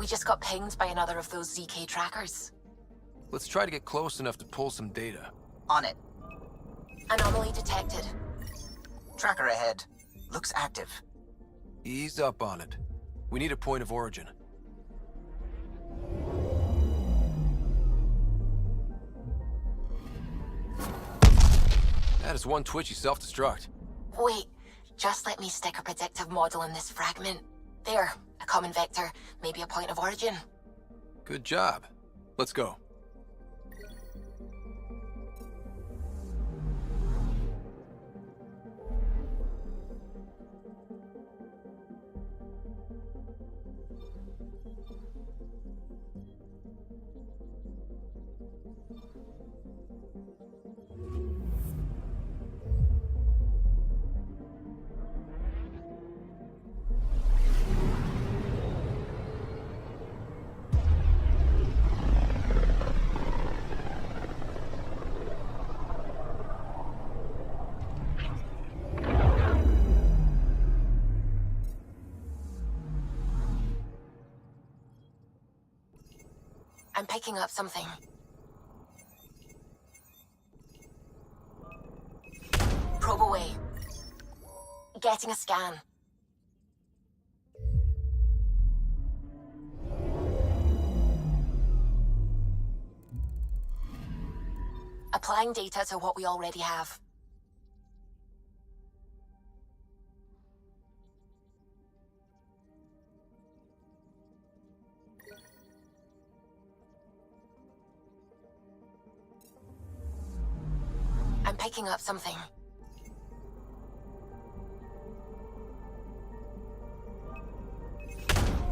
just got pinged by another of those ZK trackers. Let's try to get close enough to pull some data. On it. Anomaly detected. Tracker ahead. Looks active. Ease up on it. We need a point of origin. That is one twitchy self-destruct. Wait, just let me stick a predictive model in this fragment. There, a common vector, maybe a point of origin. Good job. Let's go. I'm picking up something. Probe away. Getting a scan. Applying data to what we already have. I'm picking up something.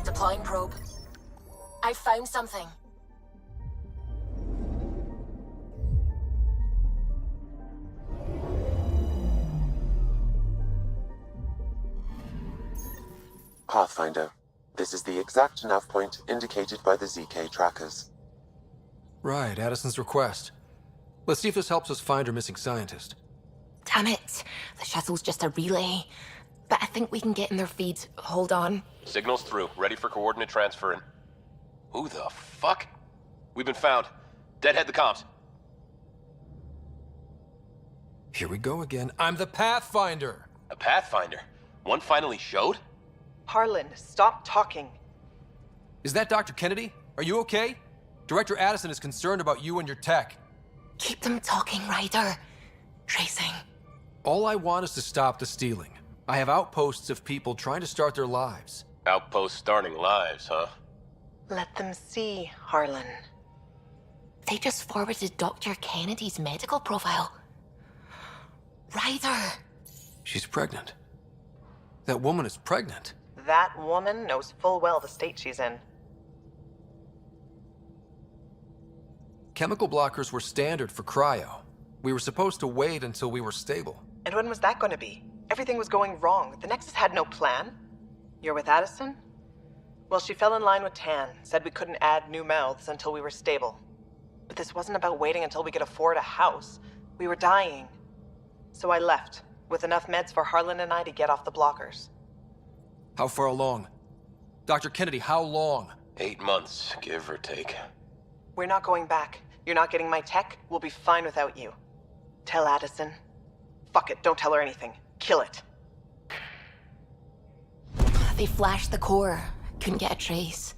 Deploying probe. I found something. Pathfinder, this is the exact nav point indicated by the ZK trackers. Right, Addison's request. Let's see if this helps us find her missing scientist. Damn it. The shuttle's just a relay. But I think we can get in their feed. Hold on. Signal's through. Ready for coordinate transfer in. Who the fuck? We've been found. Deadhead the comms. Here we go again. I'm the Pathfinder! A Pathfinder? One finally showed? Harlan, stop talking. Is that Dr. Kennedy? Are you okay? Director Addison is concerned about you and your tech. Keep them talking, Ryder. Tracing. All I want is to stop the stealing. I have outposts of people trying to start their lives. Outpost starting lives, huh? Let them see, Harlan. They just forwarded Dr. Kennedy's medical profile. Ryder! She's pregnant. That woman is pregnant. That woman knows full well the state she's in. Chemical blockers were standard for cryo. We were supposed to wait until we were stable. And when was that going to be? Everything was going wrong. The Nexus had no plan. You're with Addison? Well, she fell in line with Tan, said we couldn't add new mouths until we were stable. But this wasn't about waiting until we could afford a house. We were dying. So I left, with enough meds for Harlan and I to get off the blockers. How far along? Dr. Kennedy, how long? 8 months, give or take. We're not going back. You're not getting my tech. We'll be fine without you. Tell Addison. Fuck it, don't tell her anything. Kill it. They flashed the core. Couldn't get a trace.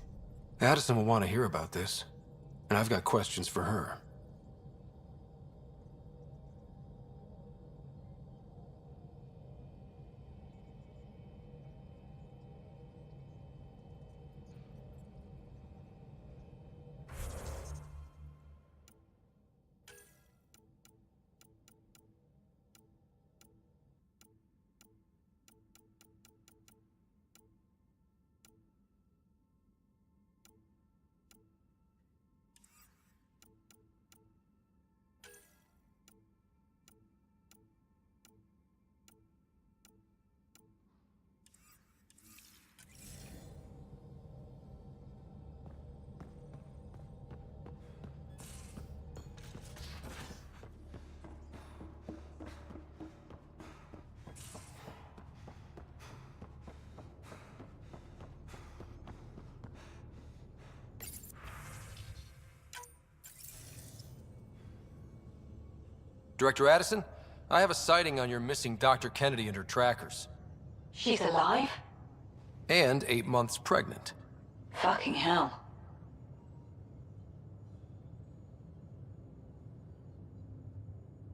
Addison will want to hear about this. And I've got questions for her. Director Addison, I have a sighting on your missing Dr. Kennedy and her trackers. She's alive? And 8 months pregnant. Fucking hell.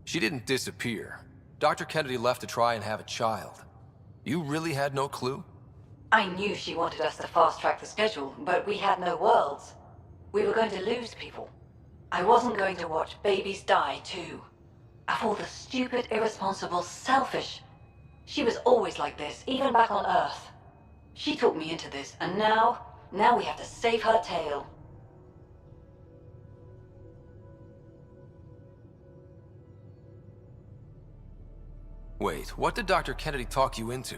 She didn't disappear. Dr. Kennedy left to try and have a child. You really had no clue? I knew she wanted us to fast-track the schedule, but we had no worlds. We were going to lose people. I wasn't going to watch babies die, too. Of all the stupid, irresponsible, selfish... She was always like this, even back on Earth. She talked me into this, and now we have to save her tail. Wait, what did Dr. Kennedy talk you into?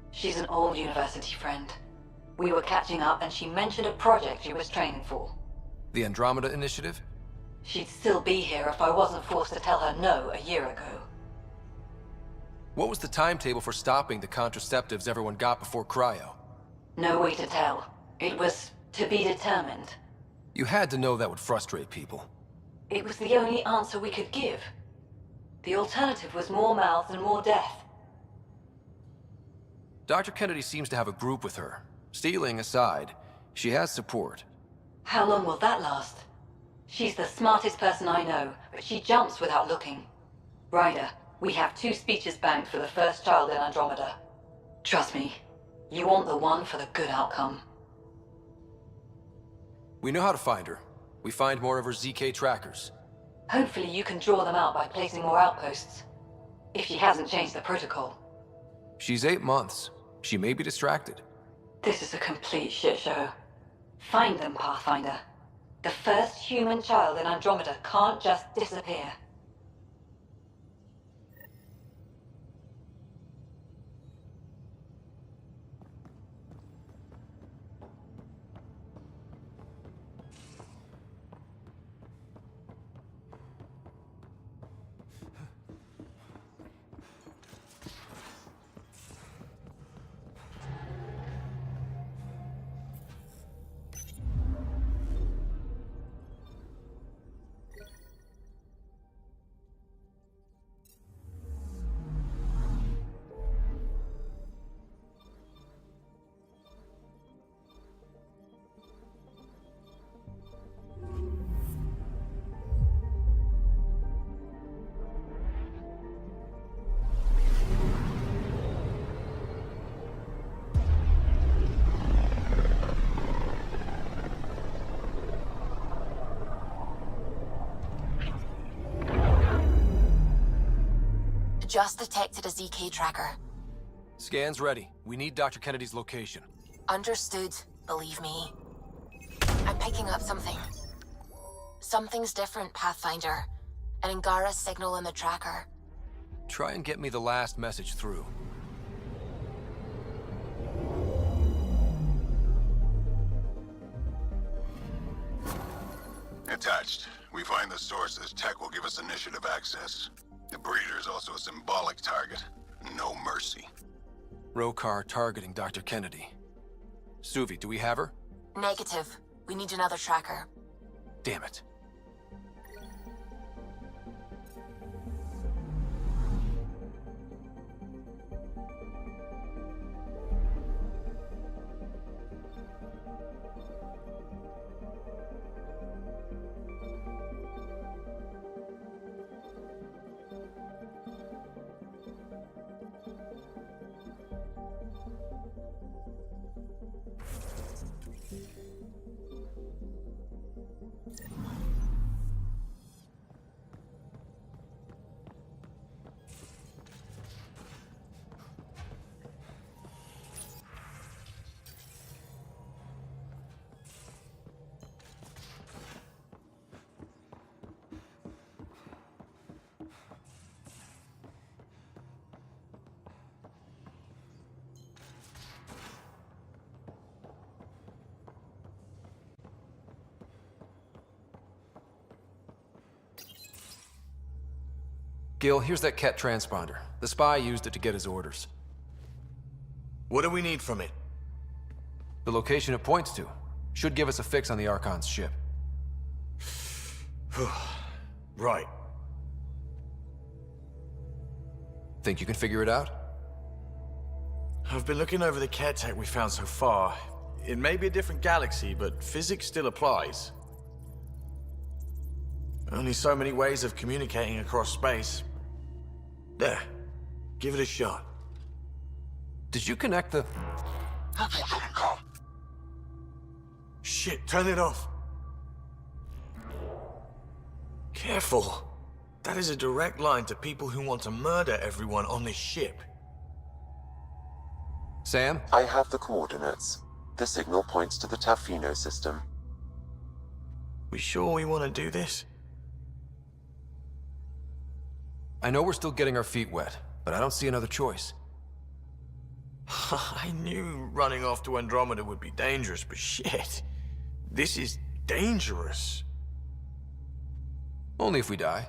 She's an old university friend. We were catching up, and she mentioned a project she was training for. The Andromeda Initiative? She'd still be here if I wasn't forced to tell her no a year ago. What was the timetable for stopping the contraceptives everyone got before cryo? No way to tell. It was to be determined. You had to know that would frustrate people. It was the only answer we could give. The alternative was more mouths and more death. Dr. Kennedy seems to have a group with her. Stealing aside, she has support. How long will that last? She's the smartest person I know, but she jumps without looking. Ryder, we have 2 speeches banked for the first child in Andromeda. Trust me, you want the one for the good outcome. We know how to find her. We find more of her ZK trackers. Hopefully you can draw them out by placing more outposts. If she hasn't changed the protocol. She's 8 months. She may be distracted. This is a complete shit show. Find them, Pathfinder. The first human child in Andromeda can't just disappear. Just detected a ZK tracker. Scan's ready. We need Dr. Kennedy's location. Understood, believe me. I'm picking up something. Something's different, Pathfinder. An Angara signal in the tracker. Try and get me the last message through. Attached. We find the source. This tech will give us initiative access. The breeder is also a symbolic target. No mercy. Rokar targeting Dr. Kennedy. Suvi, do we have her? Negative. We need another tracker. Damn it. Gil, here's that Ket transponder. The spy used it to get his orders. What do we need from it? The location it points to should give us a fix on the Archon's ship. Right. Think you can figure it out? I've been looking over the care tech we found so far. It may be a different galaxy, but physics still applies. Only so many ways of communicating across space. There. Give it a shot. Did you connect the... Shit, turn it off. Careful. That is a direct line to people who want to murder everyone on this ship. Sam? I have the coordinates. The signal points to the Tafino system. We sure we want to do this? I know we're still getting our feet wet, but I don't see another choice. I knew running off to Andromeda would be dangerous, but shit. This is dangerous. Only if we die.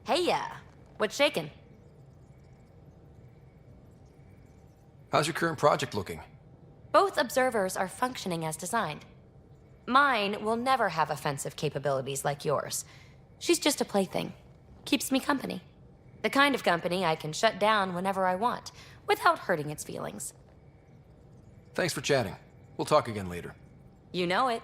Hey, what's shaking? How's your current project looking? Both observers are functioning as designed. Mine will never have offensive capabilities like yours. She's just a plaything. Keeps me company. The kind of company I can shut down whenever I want, without hurting its feelings. Thanks for chatting. We'll talk again later. You know it.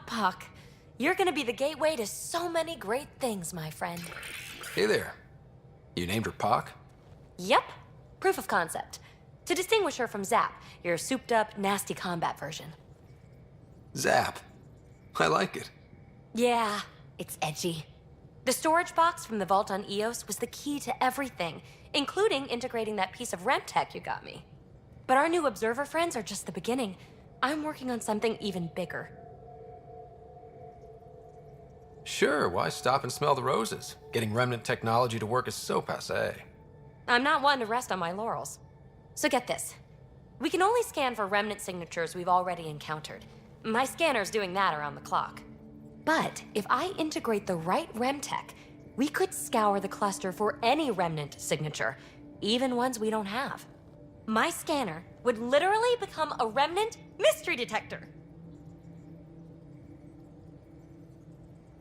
Pock. You're gonna be the gateway to so many great things, my friend. Hey there. You named her Pac? Yep. Proof of concept. To distinguish her from Zap, your souped-up, nasty combat version. Zap. I like it. Yeah, it's edgy. The storage box from the vault on Eos was the key to everything, including integrating that piece of REM tech you got me. But our new observer friends are just the beginning. I'm working on something even bigger. Sure, why stop and smell the roses? Getting remnant technology to work is so passé. I'm not one to rest on my laurels. So get this. We can only scan for remnant signatures we've already encountered. My scanner's doing that around the clock. But if I integrate the right REM tech, we could scour the cluster for any remnant signature, even ones we don't have. My scanner would literally become a remnant mystery detector.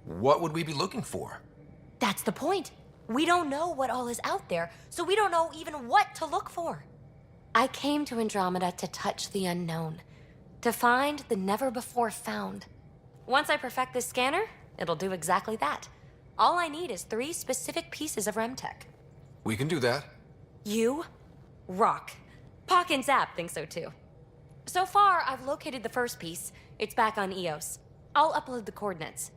What would we be looking for? That's the point. We don't know what all is out there, so we don't know even what to look for. I came to Andromeda to touch the unknown, to find the never-before-found. Once I perfect this scanner, it'll do exactly that. All I need is 3 specific pieces of REM tech. We can do that. You rock. Pock and Zap think so too. So far, I've located the first piece. It's back on Eos. I'll upload the coordinates.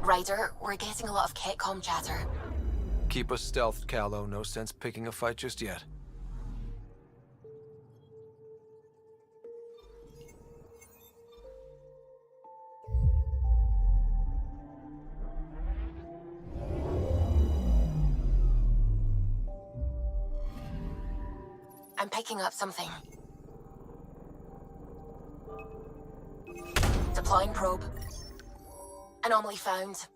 Ryder, we're getting a lot of Ketcom chatter. Keep us stealthed, Callow. No sense picking a fight just yet. I'm picking up something. Deploying probe. Anomaly found.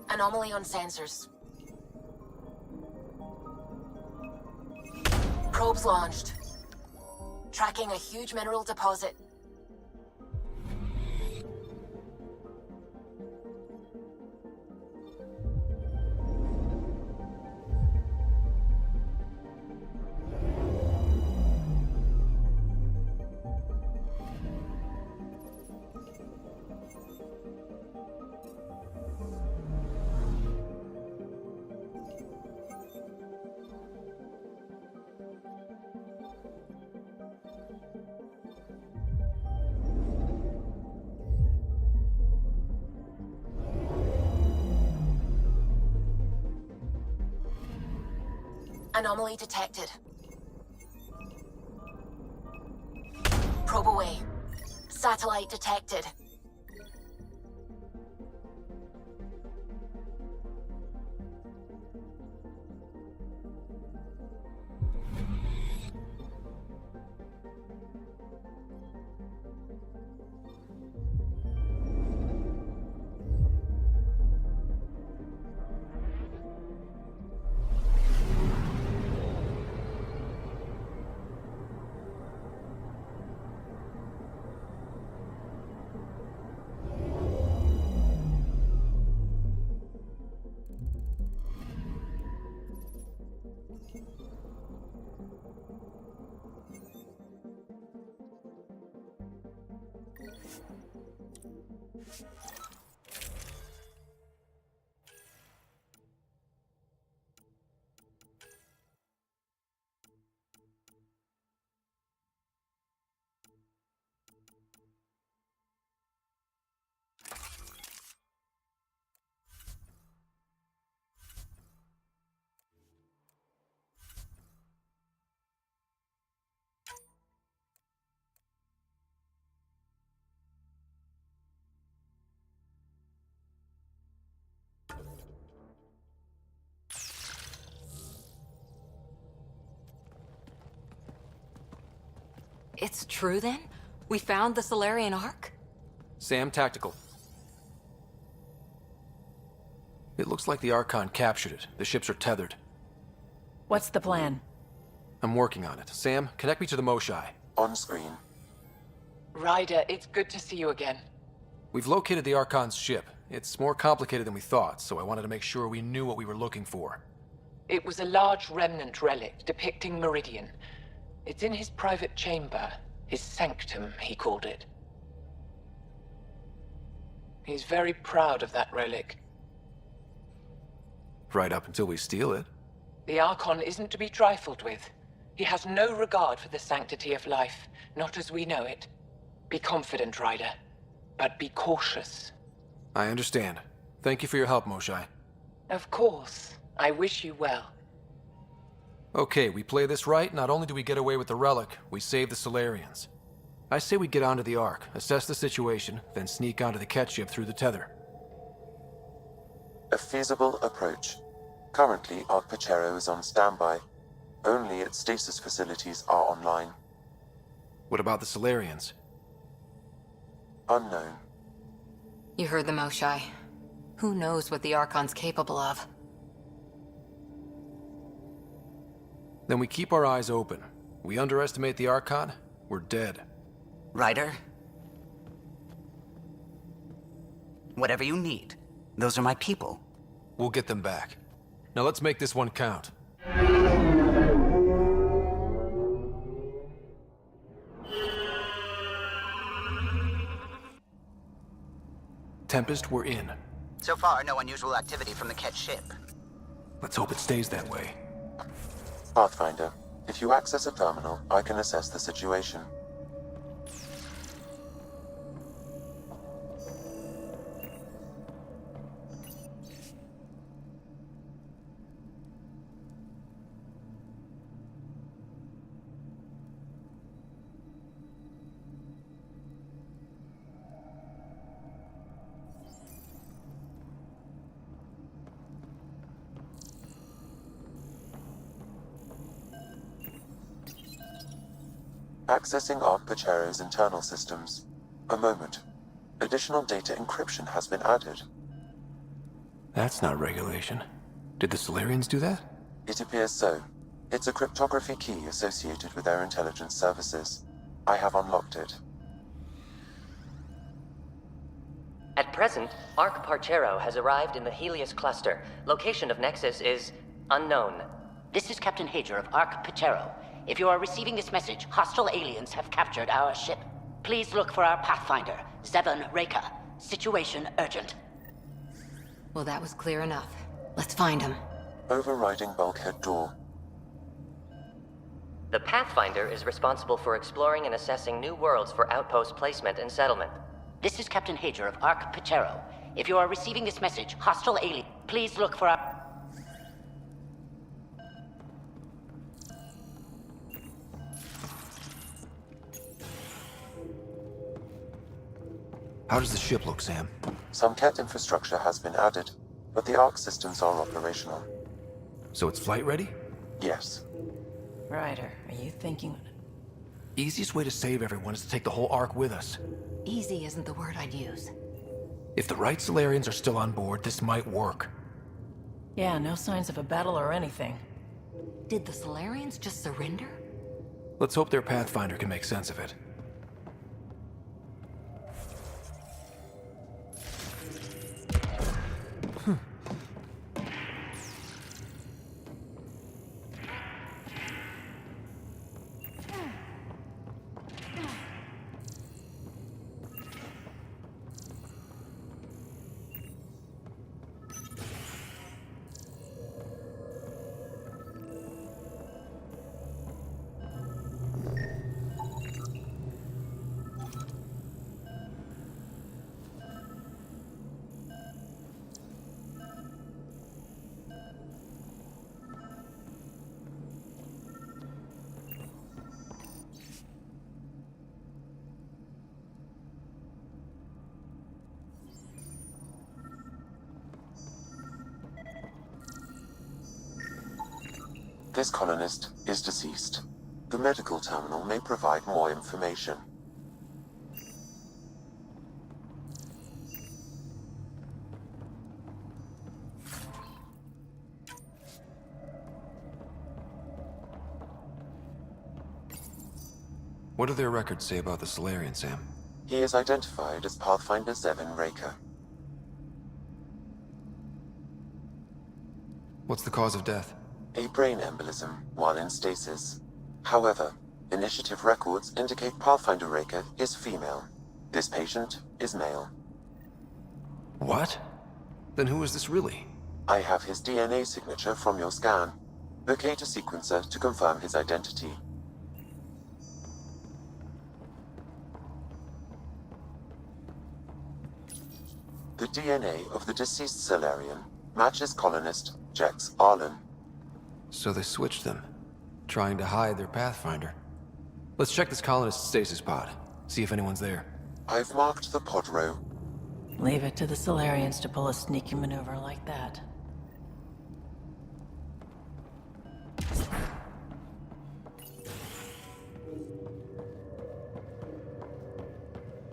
Anomaly on sensors. Probes launched. Tracking a huge mineral deposit. Anomaly detected. Probe away. Satellite detected. It's true then? We found the Solarian Ark? Sam, tactical. It looks like the Archon captured it. The ships are tethered. What's the plan? I'm working on it. Sam, connect me to the Moshai. On screen. Ryder, it's good to see you again. We've located the Archon's ship. It's more complicated than we thought, so I wanted to make sure we knew what we were looking for. It was a large remnant relic depicting Meridian. It's in his private chamber. His sanctum, he called it. He's very proud of that relic. Right up until we steal it. The Archon isn't to be trifled with. He has no regard for the sanctity of life, not as we know it. Be confident, Ryder, but be cautious. I understand. Thank you for your help, Moshai. Of course. I wish you well. Okay, we play this right, not only do we get away with the relic, we save the Solarians. I say we get onto the Ark, assess the situation, then sneak onto the Ket ship through the tether. A feasible approach. Currently, Ark Pachero is on standby. Only its stasis facilities are online. What about the Solarians? Unknown. You heard the Moshai. Who knows what the Archon's capable of? Then we keep our eyes open. We underestimate the Archon, we're dead. Ryder? Whatever you need. Those are my people. We'll get them back. Now let's make this one count. Tempest, we're in. So far, no unusual activity from the Ket ship. Let's hope it stays that way. Pathfinder, if you access a terminal, I can assess the situation. Accessing Arch-Pachero's internal systems. A moment. Additional data encryption has been added. That's not regulation. Did the Solarians do that? It appears so. It's a cryptography key associated with their intelligence services. I have unlocked it. At present, Arch-Pachero has arrived in the Helios cluster. Location of Nexus is unknown. This is Captain Hager of Arch-Pachero. If you are receiving this message, hostile aliens have captured our ship. Please look for our Pathfinder, Zevon Reka. Situation urgent. Well, that was clear enough. Let's find him. Overriding bulkhead door. The Pathfinder is responsible for exploring and assessing new worlds for outpost placement and settlement. This is Captain Hager of Arch-Pachero. If you are receiving this message, hostile alien, please look for our... How does the ship look, Sam? Some Ket infrastructure has been added, but the Arc systems are operational. So it's flight ready? Yes. Ryder, are you thinking... Easiest way to save everyone is to take the whole Ark with us. Easy isn't the word I'd use. If the right Solarians are still on board, this might work. Yeah, no signs of a battle or anything. Did the Solarians just surrender? Let's hope their Pathfinder can make sense of it. This colonist is deceased. The medical terminal may provide more information. What do their records say about the Solarian, Sam? He is identified as Pathfinder Zevon Reka. What's the cause of death? A brain embolism while in stasis. However, initiative records indicate Pathfinder Reka is female. This patient is male. What? Then who is this really? I have his DNA signature from your scan. Locate a sequencer to confirm his identity. The DNA of the deceased Solarian matches colonist Jex Arlen. So they switched them, trying to hide their Pathfinder. Let's check this colonist's stasis pod, see if anyone's there. I've marked the pod row. Leave it to the Solarians to pull a sneaky maneuver like that.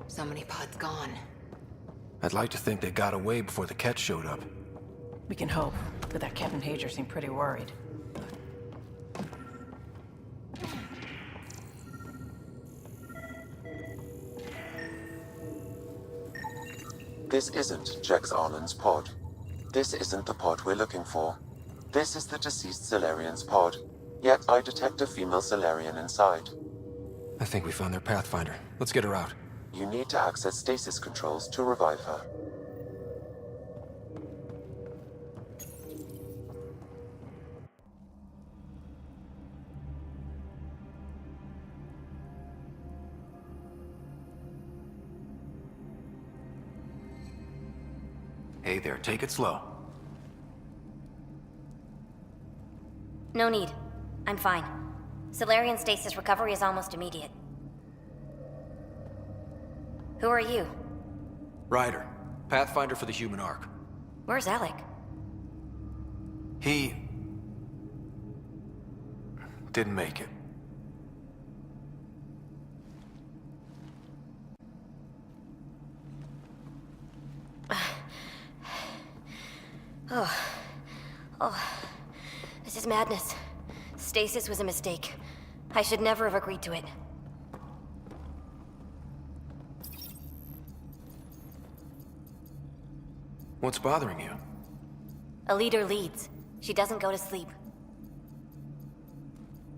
So many pods gone. I'd like to think they got away before the Ket showed up. We can hope, but that Captain Hager seemed pretty worried. This isn't Jex Arlen's pod. This isn't the pod we're looking for. This is the deceased Solarian's pod. Yet I detect a female Solarian inside. I think we found their Pathfinder. Let's get her out. You need to access stasis controls to revive her. Hey there, take it slow. No need. I'm fine. Solarian stasis recovery is almost immediate. Who are you? Ryder, Pathfinder for the human Ark. Where's Alec? He... didn't make it. This is madness. Stasis was a mistake. I should never have agreed to it. What's bothering you? A leader leads. She doesn't go to sleep.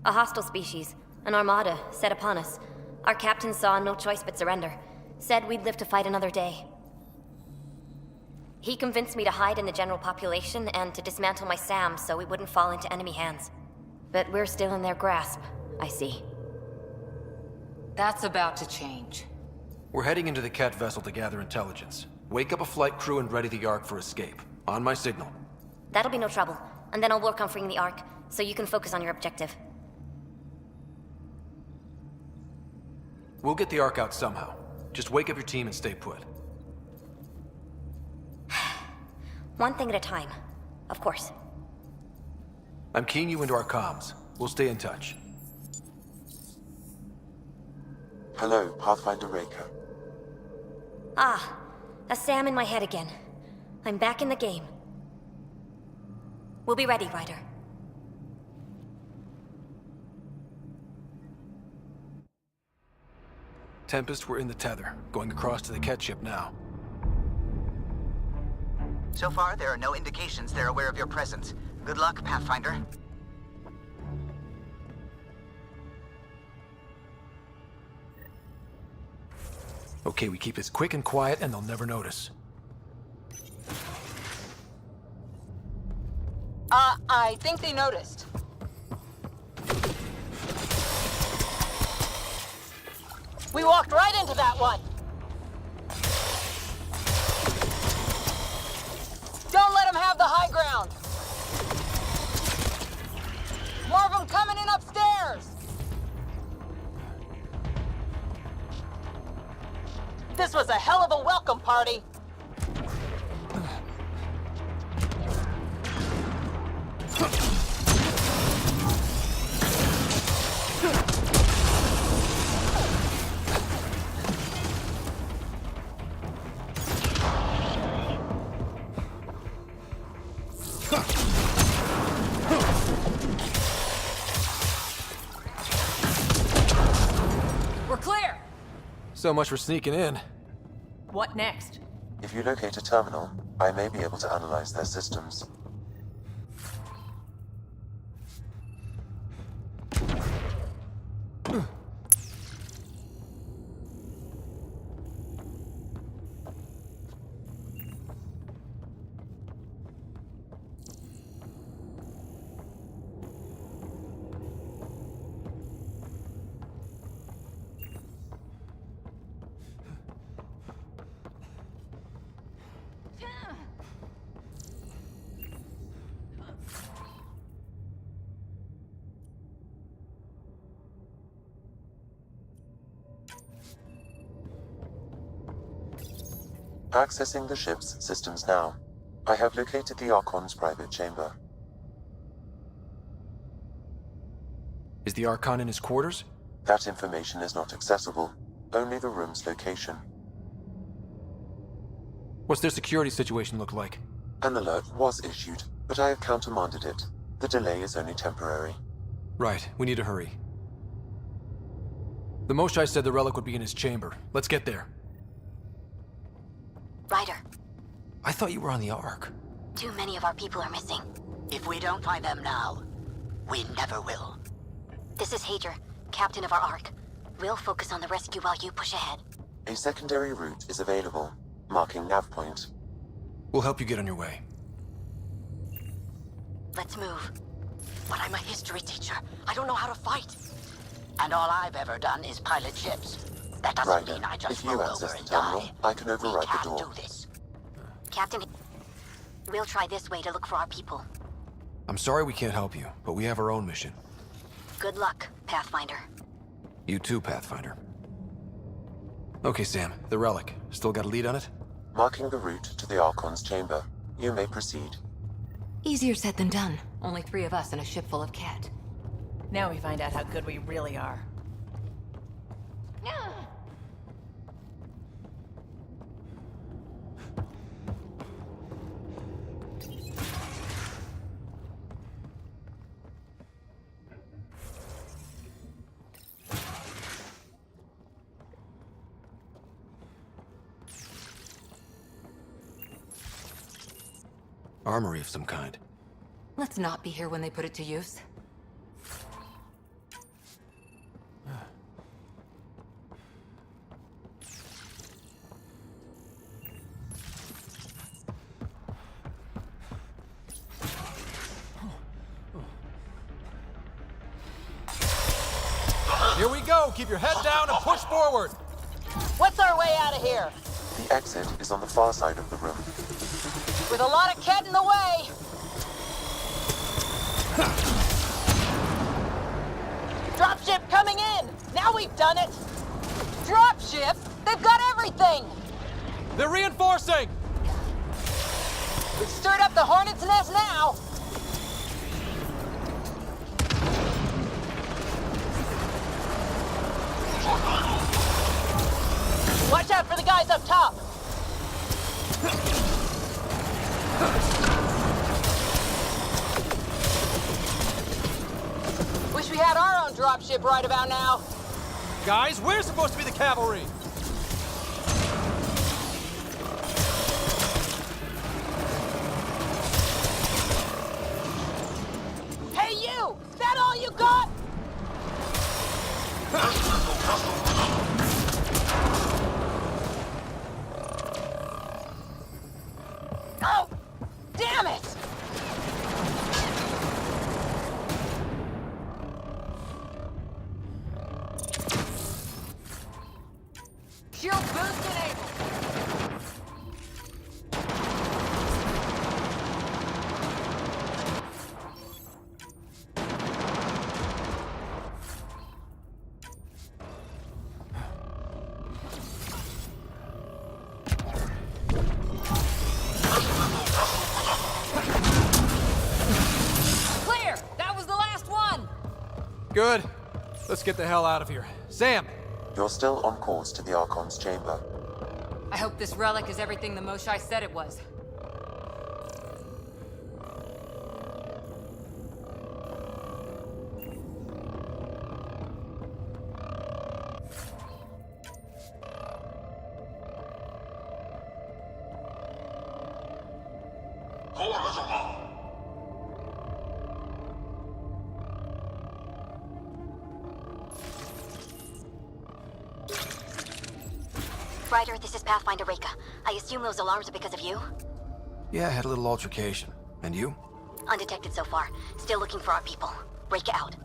A hostile species, an armada, set upon us. Our captain saw no choice but surrender. Said we'd live to fight another day. He convinced me to hide in the general population and to dismantle my SAM so we wouldn't fall into enemy hands. But we're still in their grasp, I see. That's about to change. We're heading into the Cat vessel to gather intelligence. Wake up a flight crew and ready the Ark for escape. On my signal. That'll be no trouble, and then I'll work on freeing the Ark, so you can focus on your objective. We'll get the Ark out somehow. Just wake up your team and stay put. One thing at a time, of course. I'm keying you into our comms. We'll stay in touch. Hello, Pathfinder Raker. Ah, a SAM in my head again. I'm back in the game. We'll be ready, Ryder. Tempest, we're in the tether. Going across to the Ket ship now. So far, there are no indications they're aware of your presence. Good luck, Pathfinder. Okay, we keep this quick and quiet and they'll never notice. I think they noticed. We walked right into that one. Don't let them have the high ground. More of them coming in upstairs. This was a hell of a welcome party. We're clear! So much for sneaking in. What next? If you locate a terminal, I may be able to analyze their systems. Accessing the ship's systems now. I have located the Archon's private chamber. Is the Archon in his quarters? That information is not accessible. Only the room's location. What's their security situation look like? An alert was issued, but I have countermanded it. The delay is only temporary. Right, we need to hurry. The Moshai said the relic would be in his chamber. Let's get there. Ryder, I thought you were on the Ark. too many of our people are missing. If we don't find them now, we never will. This is Hager, captain of our Ark. We'll focus on the rescue while you push ahead. A secondary route is available, marking nav point. We'll help you get on your way. Let's move. But I'm a history teacher. I don't know how to fight. And all I've ever done is pilot ships. That doesn't Ryder, mean I just if you roll access over the and terminal, die. I can override We the door. can't do this. Captain, We'll try this way to look for our people. I'm sorry we can't help you, but we have our own mission. Good luck, Pathfinder. You too, Pathfinder. Okay, Sam, the relic. Still got a lead on it? Marking the route to the Archon's chamber. You may proceed. Easier said than done. Only 3 of us and a ship full of cat. Now we find out how good we really are. Armory of some kind. Let's not be here when they put it to use. Here we go! Keep your head down and push forward! What's our way out of here? The exit is on the far side of the room. With a lot of cat in the way. Dropship coming in! Now we've done it! Dropship? They've got everything! They're reinforcing! We've stirred up the hornet's nest now! Watch out for the guys up top! Wish we had our own dropship right about now. Guys, we're supposed to be the cavalry! Hey you! That all you got? Oh! Damn it! Shield boost enabled! Clear! That was the last one! Good. Let's get the hell out of here. Sam! You're still on course to the Archon's chamber. I hope this relic is everything the Moshai said it was. Ryder, this is Pathfinder Reka. I assume those alarms are because of you? Yeah, I had a little altercation. And you? Undetected so far. Still looking for our people. Reka out.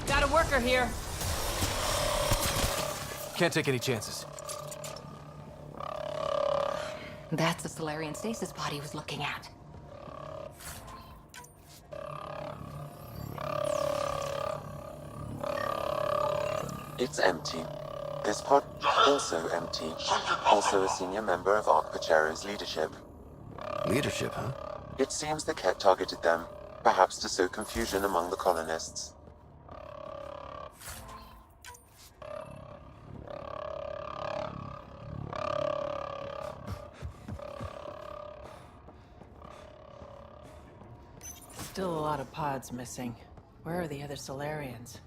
Got a worker here. Can't take any chances. That's the Solarian stasis pod he was looking at. It's empty. This pod also empty. Also a senior member of Arch Pachero's leadership. Leadership, huh? It seems the Ket targeted them, perhaps to sow confusion among the colonists. Still a lot of pods missing. Where are the other Solarians?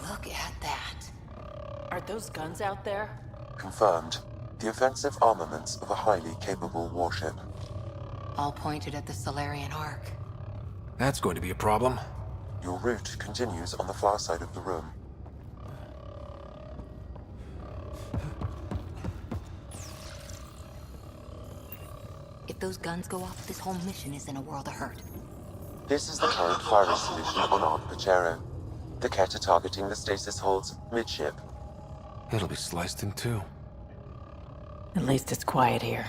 Look at that. Are those guns out there? Confirmed. The offensive armaments of a highly capable warship. all pointed at the Solarian Ark. That's going to be a problem. Your route continues on the far side of the room. If those guns go off, this whole mission is in a world of hurt. This is the current firing solution on Ark Pachero. The Ket are targeting the stasis holds midship. It'll be sliced in two. At least it's quiet here.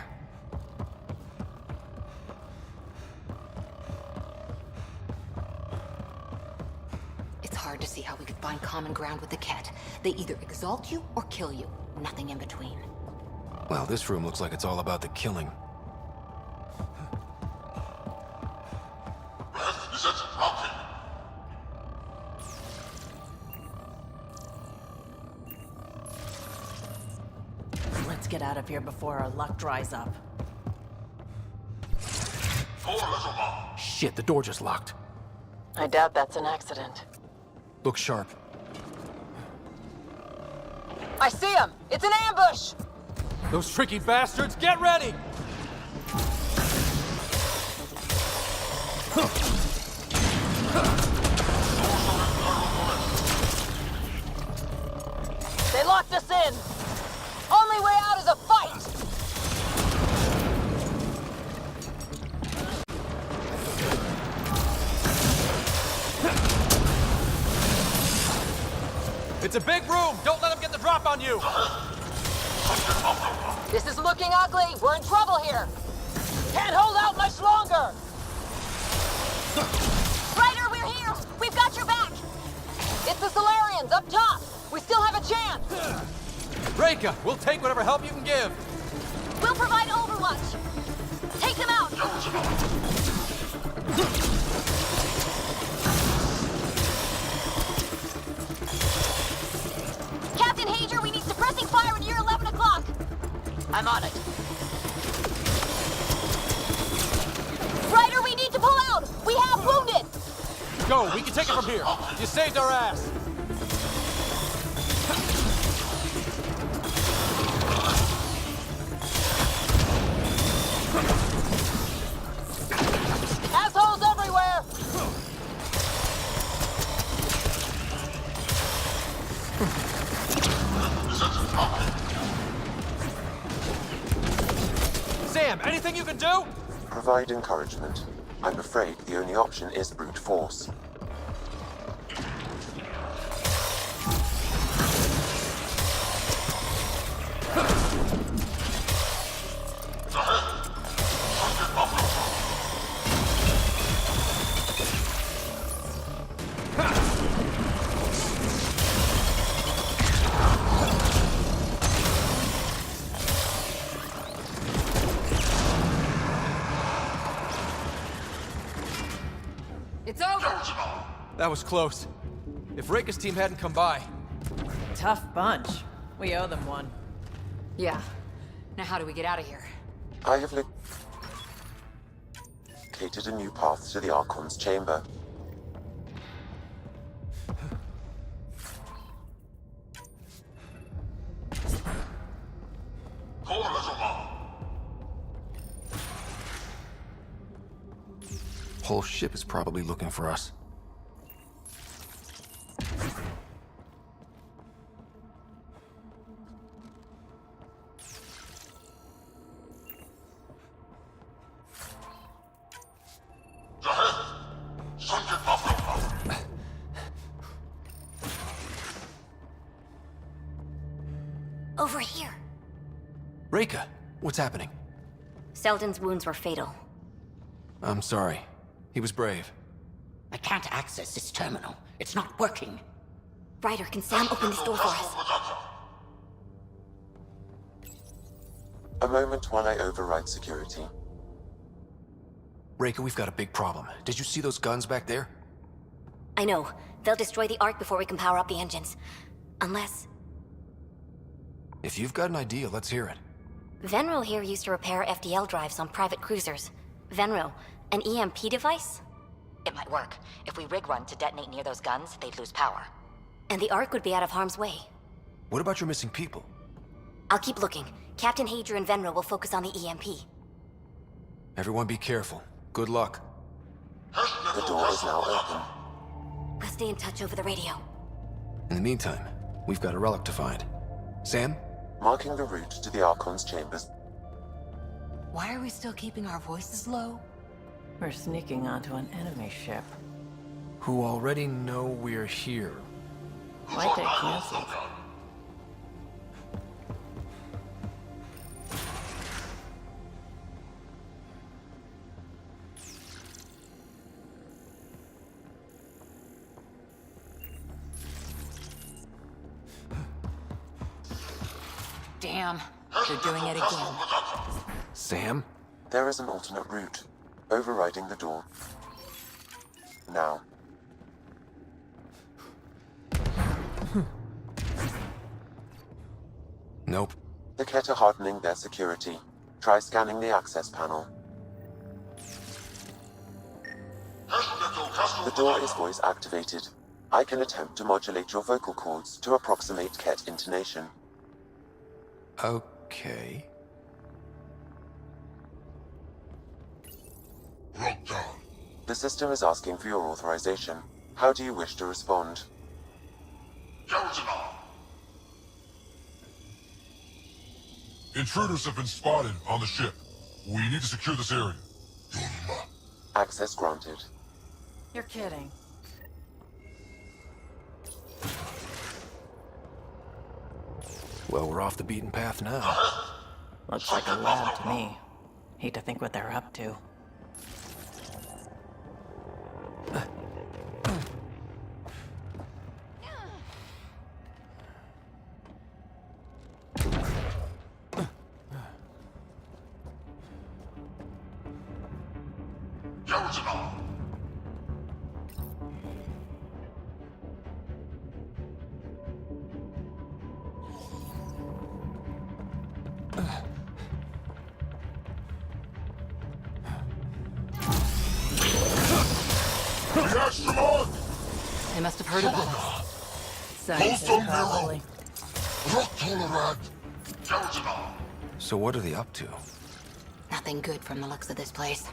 It's hard to see how we could find common ground with the Ket. They either exalt you or kill you. Nothing in between. Well, this room looks like it's all about the killing. Let's get out of here before our luck dries up. Shit, the door just locked. I doubt that's an accident. Look sharp. I see him! It's an ambush! Those tricky bastards, get ready! They locked us in! Only way out is a fight! It's a big room! Don't let them get the drop on you! This is looking ugly! We're in trouble here! Can't hold out much longer! Ryder, we're here! We've got your back! It's the Solarians, up top! We still have a chance! Reka, we'll take whatever help you can give! We'll provide overwatch! Take them out! Captain Hager, we need suppressing fire at year 11 o'clock! I'm on it. Ryder, we need to pull out! We have wounded! Go, we can take it from here! You saved our ass! Assholes everywhere! Sam, anything you can do? Provide encouragement. I'm afraid the only option is brute force. It's over! That was close. If Reka's team hadn't come by... Tough bunch. We owe them one. Yeah. Now how do we get out of here? I have located a new path to the Archon's chamber. Whole ship is probably looking for us. Over here. Reka, what's happening? Selden's wounds were fatal. I'm sorry. He was brave. I can't access this terminal. It's not working. Ryder, can Sam open this door for us? A moment while I override security. Reka, we've got a big problem. Did you see those guns back there? I know. They'll destroy the Ark before we can power up the engines. Unless... If you've got an idea, let's hear it. Venro here used to repair FDL drives on private cruisers. Venro, an EMP device? It might work. If we rig one to detonate near those guns, they'd lose power. And the Ark would be out of harm's way. What about your missing people? I'll keep looking. Captain Hager and Venro will focus on the EMP. Everyone be careful. Good luck. The door is now open. We'll stay in touch over the radio. In the meantime, we've got a relic to find. Sam? Marking the route to the Archon's chambers. Why are we still keeping our voices low? We're sneaking onto an enemy ship. Who already know we're here. Might get canceled. Damn, they're doing it again. Sam? There is an alternate route, overriding the door. Now. Nope. The Ket are hardening their security. Try scanning the access panel. The door is voice activated. I can attempt to modulate your vocal cords to approximate Ket intonation. Okay. The system is asking for your authorization. How do you wish to respond? Intruders have been spotted on the ship. We need to secure this area. Access granted. You're kidding. Well, we're off the beaten path now. Looks like a lab to me. Hate to think what they're up to. They must have heard of them. Scientists, probably. So what are they up to? Nothing good from the looks of this place.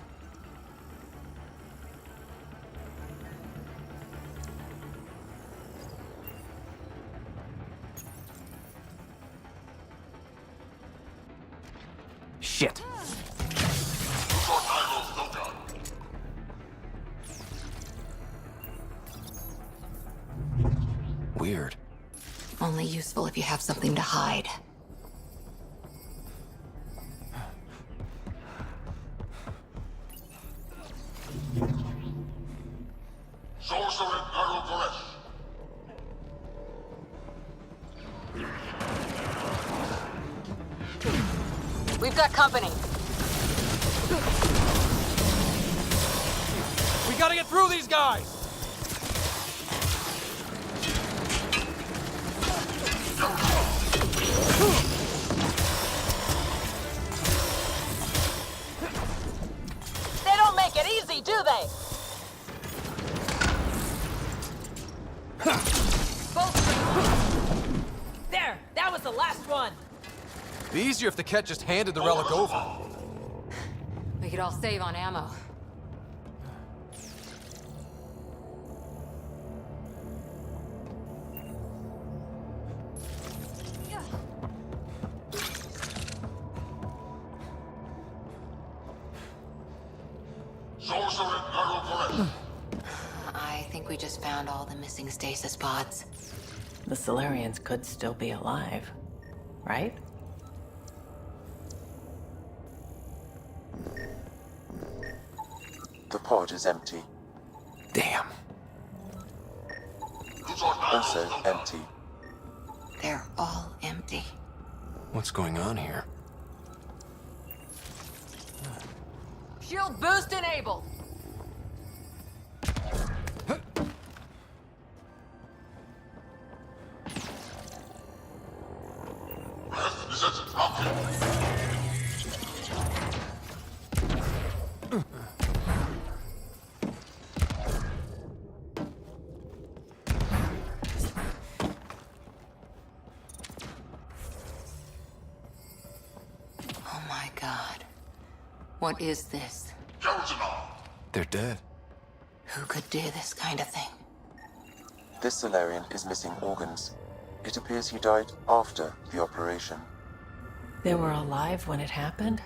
Shit. Weird. Only useful if you have something to hide. We've got company. We gotta get through these guys! They don't make it easy, do they? There! That was the last one! Be easier if the Ket just handed the relic over. We could all save on ammo. I think we just found all the missing stasis pods. The Solarians could still be alive, right? The pod is empty. Damn. Also empty. They're all empty. What's going on here? Shield boost enabled! What is this? They're dead. Who could do this kind of thing? This Solarian is missing organs. It appears he died after the operation. They were alive when it happened?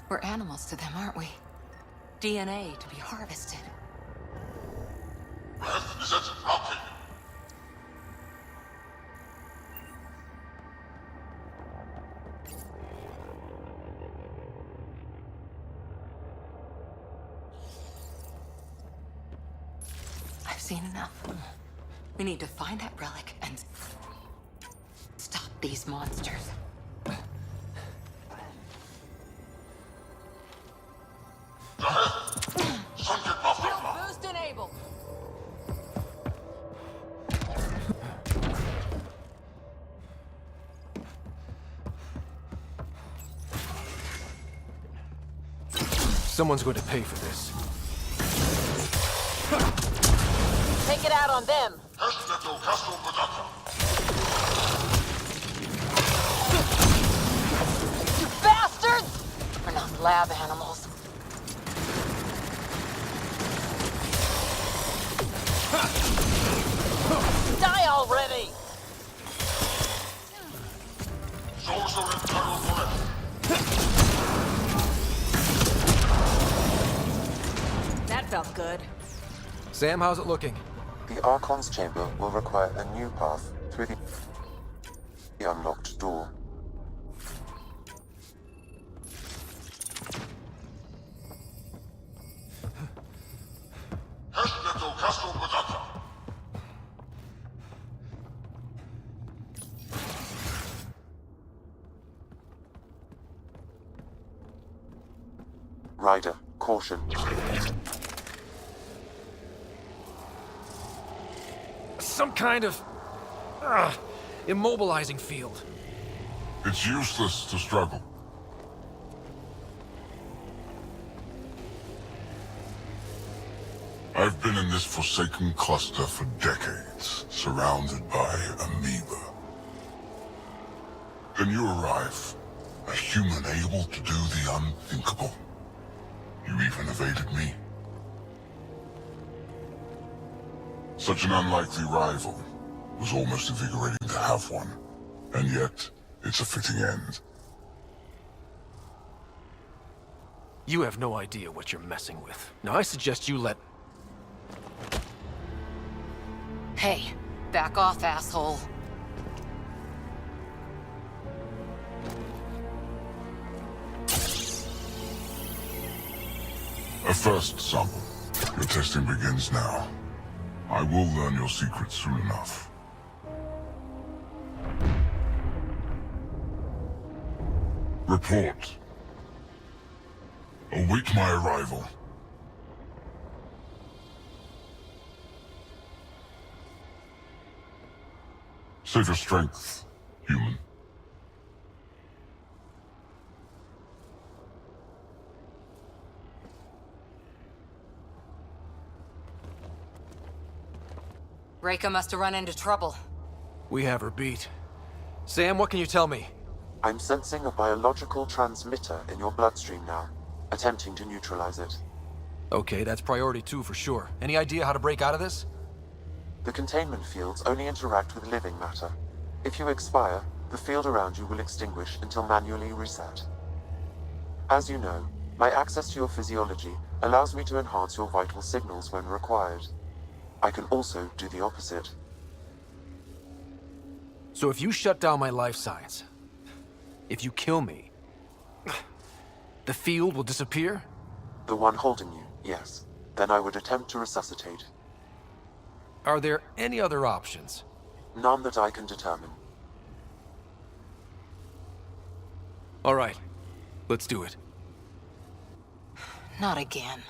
We're animals to them, aren't we? DNA to be harvested. I've seen enough. We need to find that relic and stop these monsters. Boost enabled. Someone's going to pay for this. Take it out on them. You bastards! We're not lab animals. Die already! That felt good. Sam, how's it looking? The Archon's chamber will require a new path through the unlocked door. Ryder, caution. Some kind of immobilizing field. It's useless to struggle. I've been in this forsaken cluster for decades, surrounded by amoeba. Then you arrive, a human able to do the unthinkable. You even evaded me. Such an unlikely rival. Was almost invigorating to have one. And yet, it's a fitting end. You have no idea what you're messing with. Now I suggest you let... Hey, back off, asshole. A first sample. Your testing begins now. I will learn your secrets soon enough. Report. Await my arrival. Save your strength, human. Reika must have run into trouble. We have her beat. Sam, what can you tell me? I'm sensing a biological transmitter in your bloodstream now, attempting to neutralize it. Okay, that's priority 2 for sure. Any idea how to break out of this? The containment fields only interact with living matter. If you expire, the field around you will extinguish until manually reset. As you know, my access to your physiology allows me to enhance your vital signals when required. I can also do the opposite. So if you shut down my life science, if you kill me, the field will disappear? The one holding you, yes. Then I would attempt to resuscitate. Are there any other options? None that I can determine. All right, let's do it. Not again.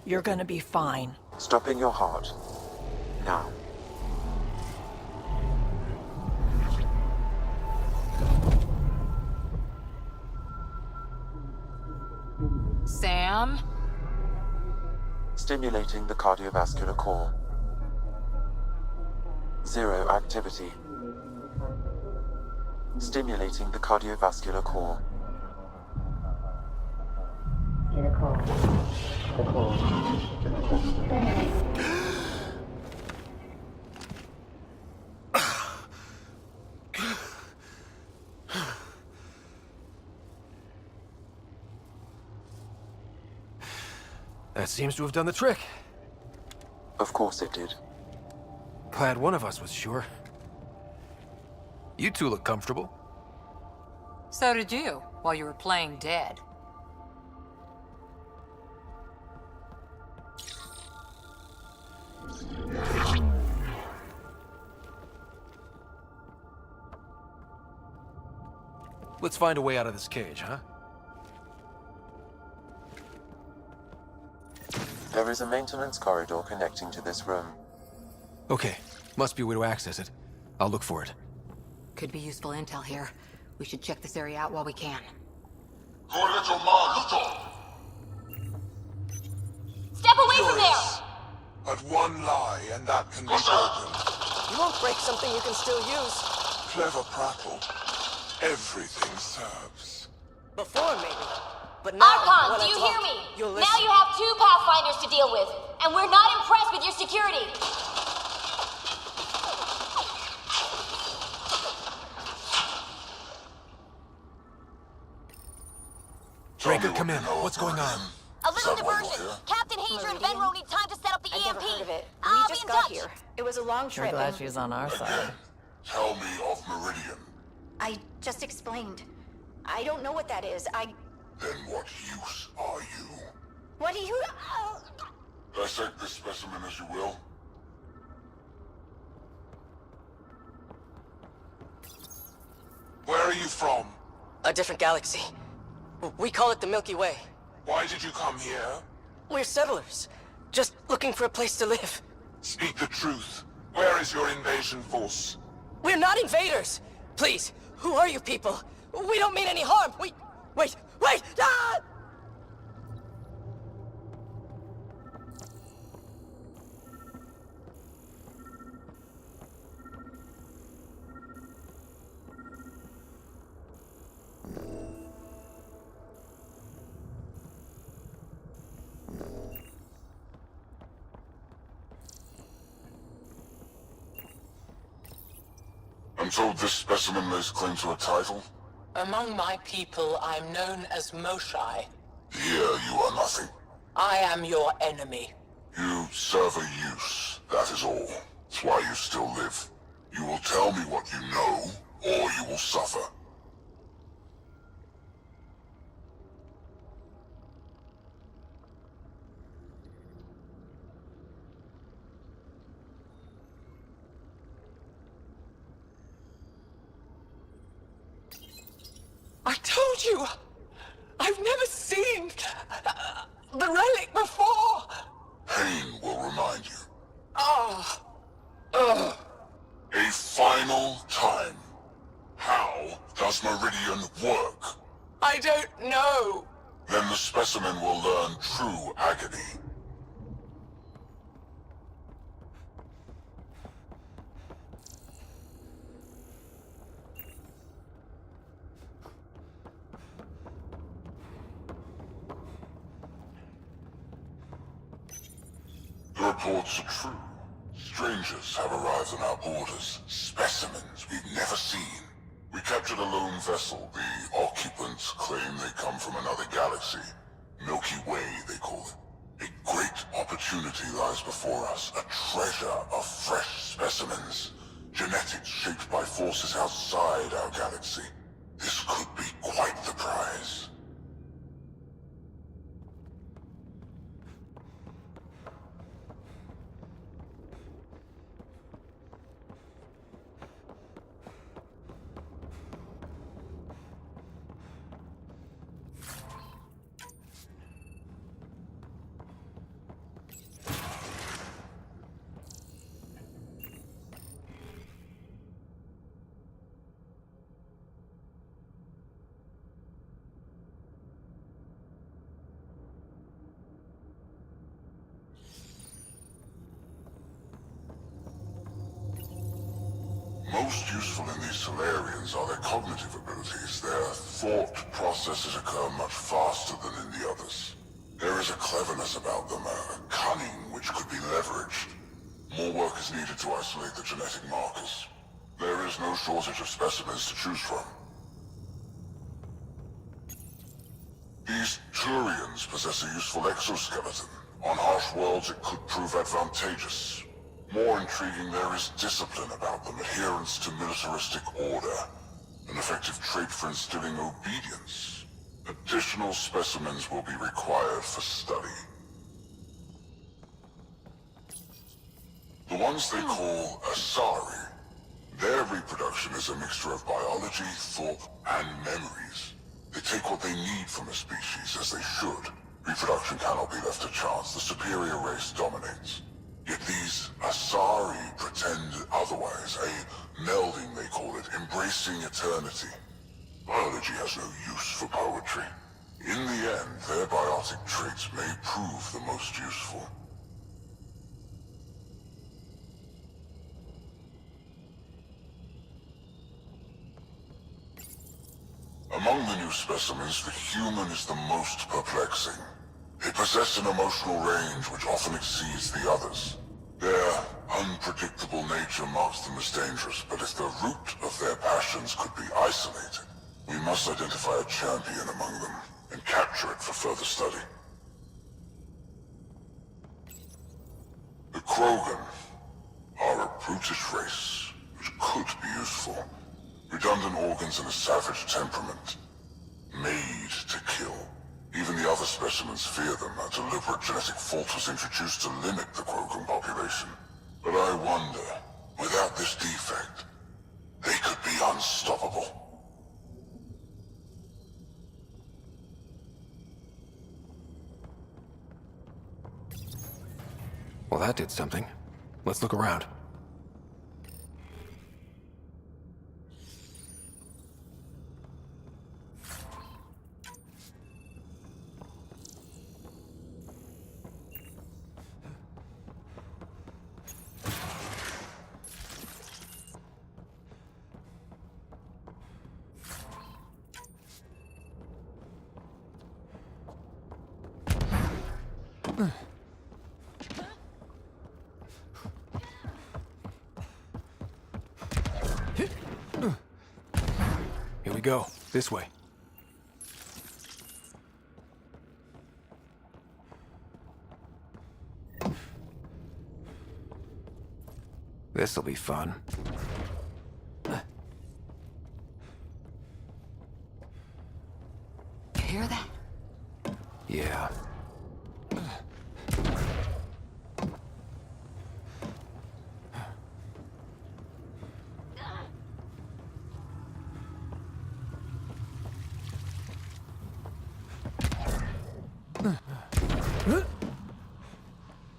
You're gonna be fine. Stopping your heart. Now. Sam? Stimulating the cardiovascular core. 0 activity. Stimulating the cardiovascular core. That seems to have done the trick. Of course it did. Glad one of us was sure. You two look comfortable. So did you, while you were playing dead. Let's find a way out of this cage, huh? There is a maintenance corridor connecting to this room. Okay, must be a way to access it. I'll look for it. Could be useful intel here. We should check this area out while we can. Step away from there! But one lie, and that can be broken. You won't break something you can still use. Clever prattle. Everything serves. Before, maybe. But now, when Archon, do I you talk, hear me? you'll Now listen. you have 2 Pathfinders to deal with, and we're not impressed with your security. Breaker, come in. What's going on? A little diversion. Captain Hager and Venro need time to set up the EMP. Never heard of it. I'll We be just in got touch. here. It was a long We're trip. glad she's on our side. Tell me of Meridian. I just explained. I don't know what that is. Then what use are you? What do you... Dissect this specimen as you will. Where are you from? A different galaxy. We call it the Milky Way. Why did you come here? We're settlers. Just looking for a place to live. Speak the truth. Where is your invasion force? We're not invaders! Please, who are you people? We don't mean any harm! Wait! Ah! I'm told this specimen lays claim to a title. Among my people, I'm known as Moshai. Here you are nothing. I am your enemy. You serve a use, that is all. It's why you still live. You will tell me what you know, or you will suffer. I told you! I've never seen the relic before! Pain will remind you. Ah! A final time. How does Meridian work? I don't know! Then the specimen will learn true agony. The reports are true. Strangers have arrived on our borders. Specimens we've never seen. We captured a lone vessel. The occupants claim they come from another galaxy. Milky Way, they call it. A great opportunity lies before us. A treasure of fresh specimens. Genetics shaped by forces outside our galaxy. This could be quite the prize. Most useful in these Solarians are their cognitive abilities. Their thought processes occur much faster than in the others. There is a cleverness about them, a cunning which could be leveraged. More work is needed to isolate the genetic markers. There is no shortage of specimens to choose from. These Turians possess a useful exoskeleton. On harsh worlds, it could prove advantageous. More intriguing, there is discipline about them, adherence to militaristic order, an effective trait for instilling obedience. Additional specimens will be required for study. The ones they call Asari, their reproduction is a mixture of biology, thought, and memories. They take what they need from a species, as they should. Reproduction cannot be left to chance. The superior race dominates. Yet these Asari pretend otherwise. A melding, they call it, embracing eternity. Biology has no use for poetry. In the end, their biotic traits may prove the most useful. Among the new specimens, the human is the most perplexing. They possess an emotional range which often exceeds the others. Their unpredictable nature marks them as dangerous, but if the root of their passions could be isolated, we must identify a champion among them and capture it for further study. The Krogan are a brutish race which could be useful. Redundant organs and a savage temperament. Made to kill. Even the other specimens fear them. A deliberate genetic fault was introduced to limit the Krogan population. But I wonder, without this defect, they could be unstoppable. Well, that did something. Let's look around. Here we go. This way. This'll be fun. You hear that? Yeah.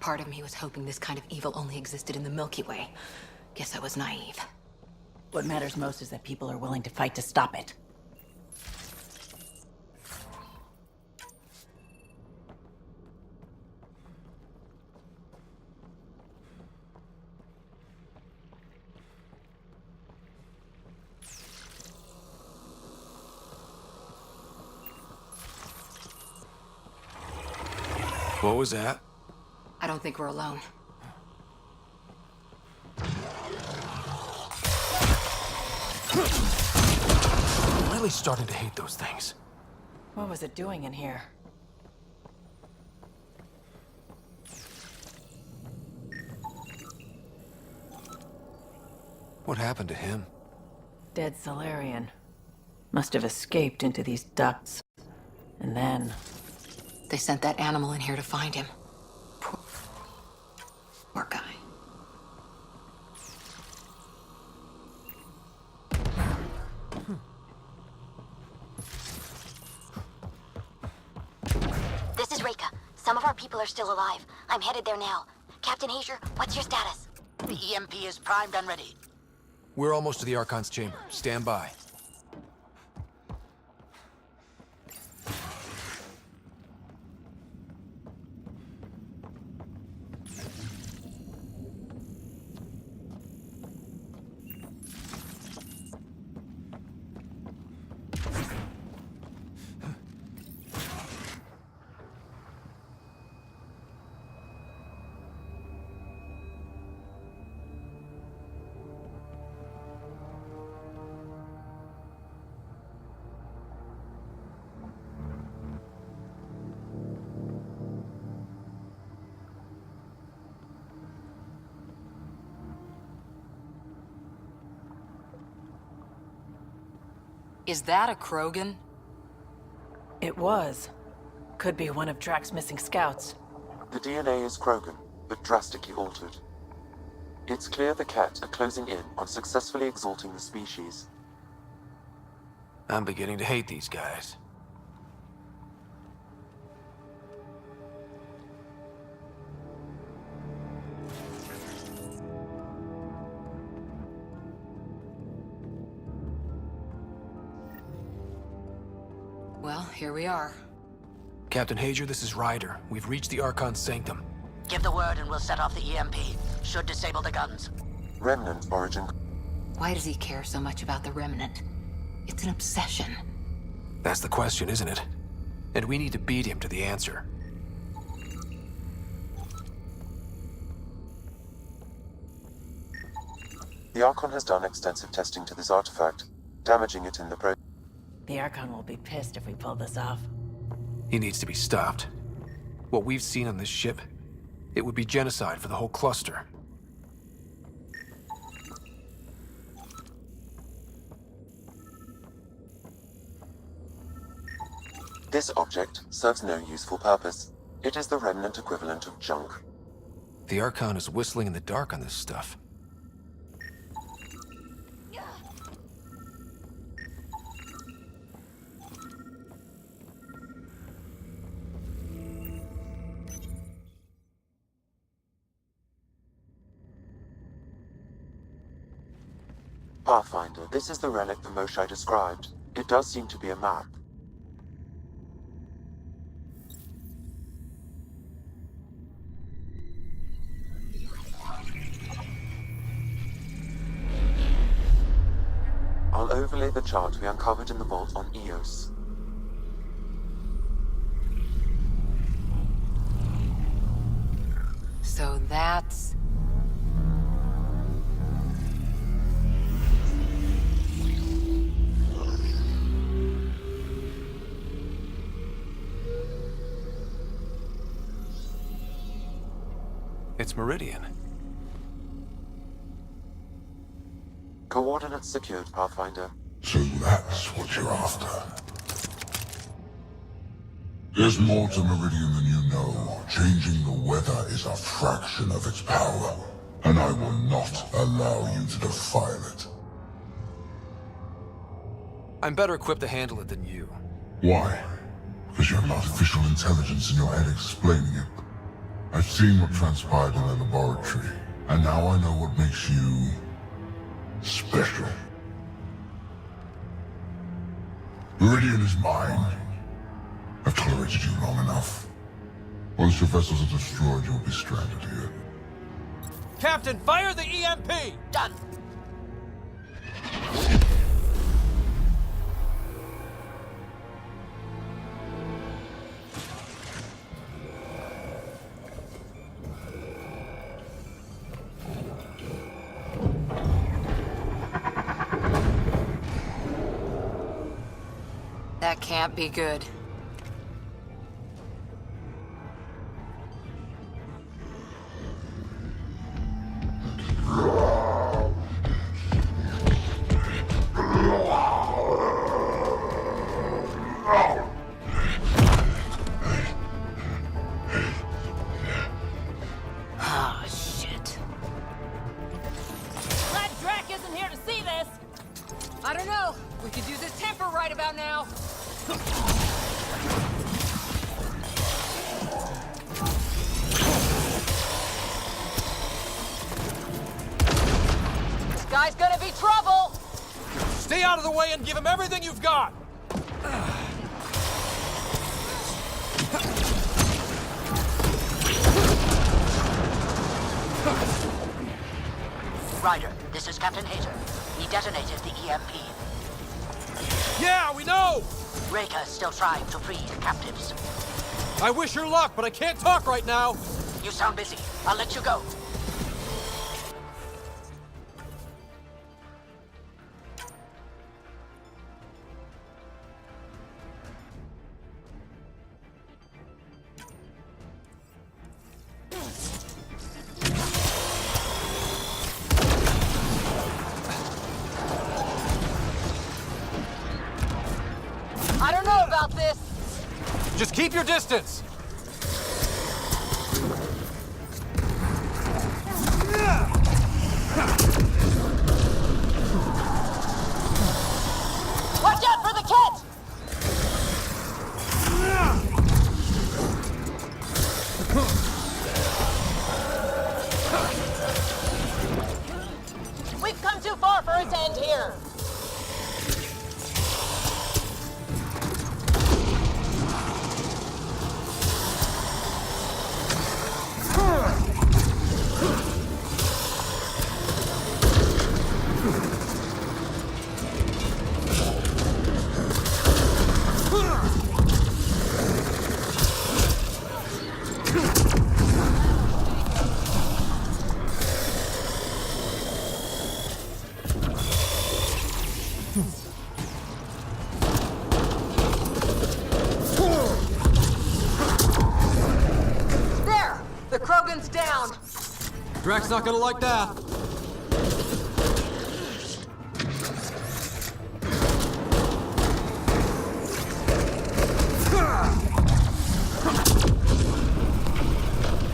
Part of me was hoping this kind of evil only existed in the Milky Way. Guess I was naive. What matters most is that people are willing to fight to stop it. What was that? I don't think we're alone. I'm really starting to hate those things. What was it doing in here? What happened to him? Dead Solarian. Must have escaped into these ducts. And then... They sent that animal in here to find him. Poor guy. This is Reka. Some of our people are still alive. I'm headed there now. Captain Hazer, what's your status? The EMP is primed and ready. We're almost to the Archon's chamber. Stand by. Is that a Krogan? It was. Could be one of Drax's missing scouts. The DNA is Krogan, but drastically altered. It's clear the Ket are closing in on successfully exalting the species. I'm beginning to hate these guys. Well, here we are. Captain Hager, this is Ryder. We've reached the Archon sanctum. Give the word and we'll set off the EMP. Should disable the guns. Remnant origin. Why does he care so much about the Remnant? It's an obsession. That's the question, isn't it? And we need to beat him to the answer. The Archon has done extensive testing to this artifact, damaging it in the process. The Archon will be pissed if we pull this off. He needs to be stopped. What we've seen on this ship, it would be genocide for the whole cluster. This object serves no useful purpose. It is the Remnant equivalent of junk. The Archon is whistling in the dark on this stuff. Pathfinder, this is the relic the Moshai described. It does seem to be a map. I'll overlay the chart we uncovered in the vault on Eos. So that's... It's Meridian. Coordinates secured, Pathfinder. So that's what you're after. There's more to Meridian than you know. Changing the weather is a fraction of its power, and I will not allow you to defile it. I'm better equipped to handle it than you. Why? Because you have artificial intelligence in your head explaining it. I've seen what transpired in the laboratory, and now I know what makes you... special. Meridian is mine. I've tolerated you long enough. Once your vessels are destroyed, you'll be stranded here. Captain, fire the EMP! Done. That can't be good. Oh, shit. Glad Drac isn't here to see this! I don't know. We could use his temper right about now. This guy's gonna be trouble! Stay out of the way and give him everything you've got! Ryder, this is Captain Hager. We detonated the EMP. Yeah, we know! Reka still trying to free captives. I wish her luck, but I can't talk right now! You sound busy. I'll let you go. got this! Just keep your distance! Watch out for the kit! We've come too far for it to end here. There! The Krogan's down! Drax's not gonna like that.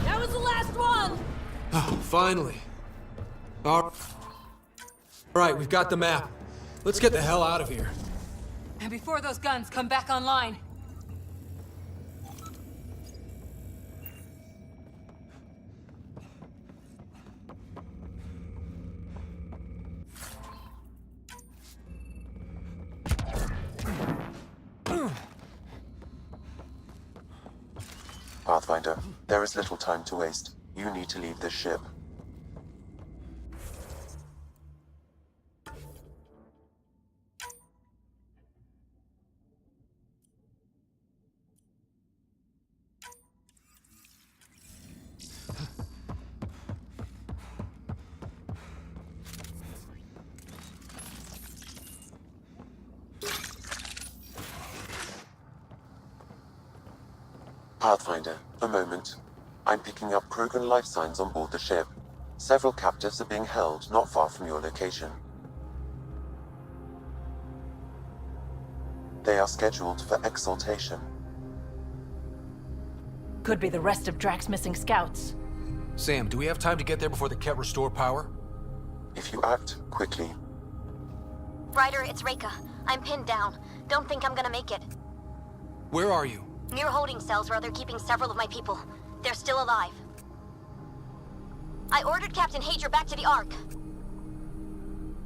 That was the last one! Oh, finally. All right, we've got the map. Let's get the hell out of here. And before those guns come back online. Pathfinder, there is little time to waste. You need to leave this ship. Pathfinder, a moment. I'm picking up Krogan life signs on board the ship. Several captives are being held not far from your location. They are scheduled for exaltation. Could be the rest of Drax's missing scouts. Sam, do we have time to get there before the Ket restore power? If you act quickly. Ryder, it's Reika. I'm pinned down. Don't think I'm gonna make it. Where are you? Near holding cells where they're keeping several of my people. They're still alive. I ordered Captain Hager back to the Ark.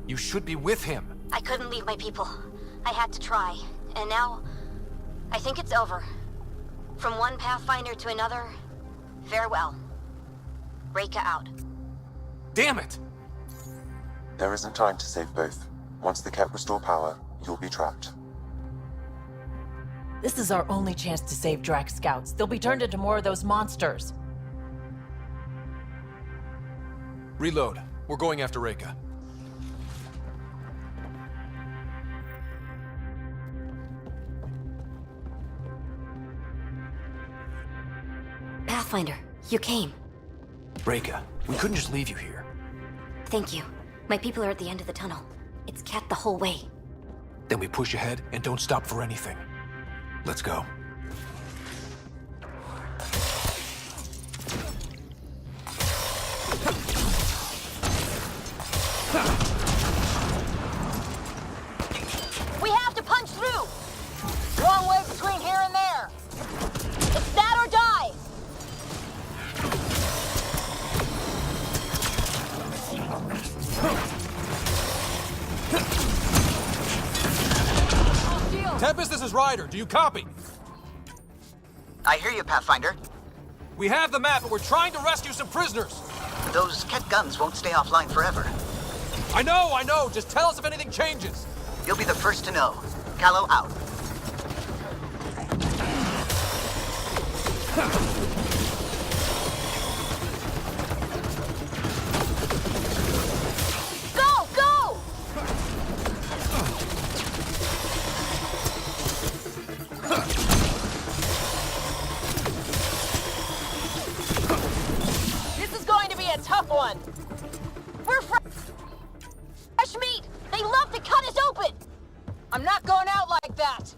You should be with him. I couldn't leave my people. I had to try. And now, I think it's over. From one Pathfinder to another, farewell. Reika out. Damn it! There isn't time to save both. Once the Ket restore power, you'll be trapped. This is our only chance to save Drax scouts. They'll be turned into more of those monsters. Reload. We're going after Reika. Pathfinder, you came. Reika, we couldn't just leave you here. Thank you. My people are at the end of the tunnel. It's Ket the whole way. Then we push ahead and don't stop for anything. Let's go. We have to punch through! Long way between here and there! It's that or die! Tempest, this is Ryder. Do you copy? I hear you, Pathfinder. We have the map, but we're trying to rescue some prisoners. Those Ket guns won't stay offline forever. I know. Just tell us if anything changes. You'll be the first to know. Callow out. Go! Go! This is going to be a tough one. We're fresh meat. They love to cut us open. I'm not going out like that.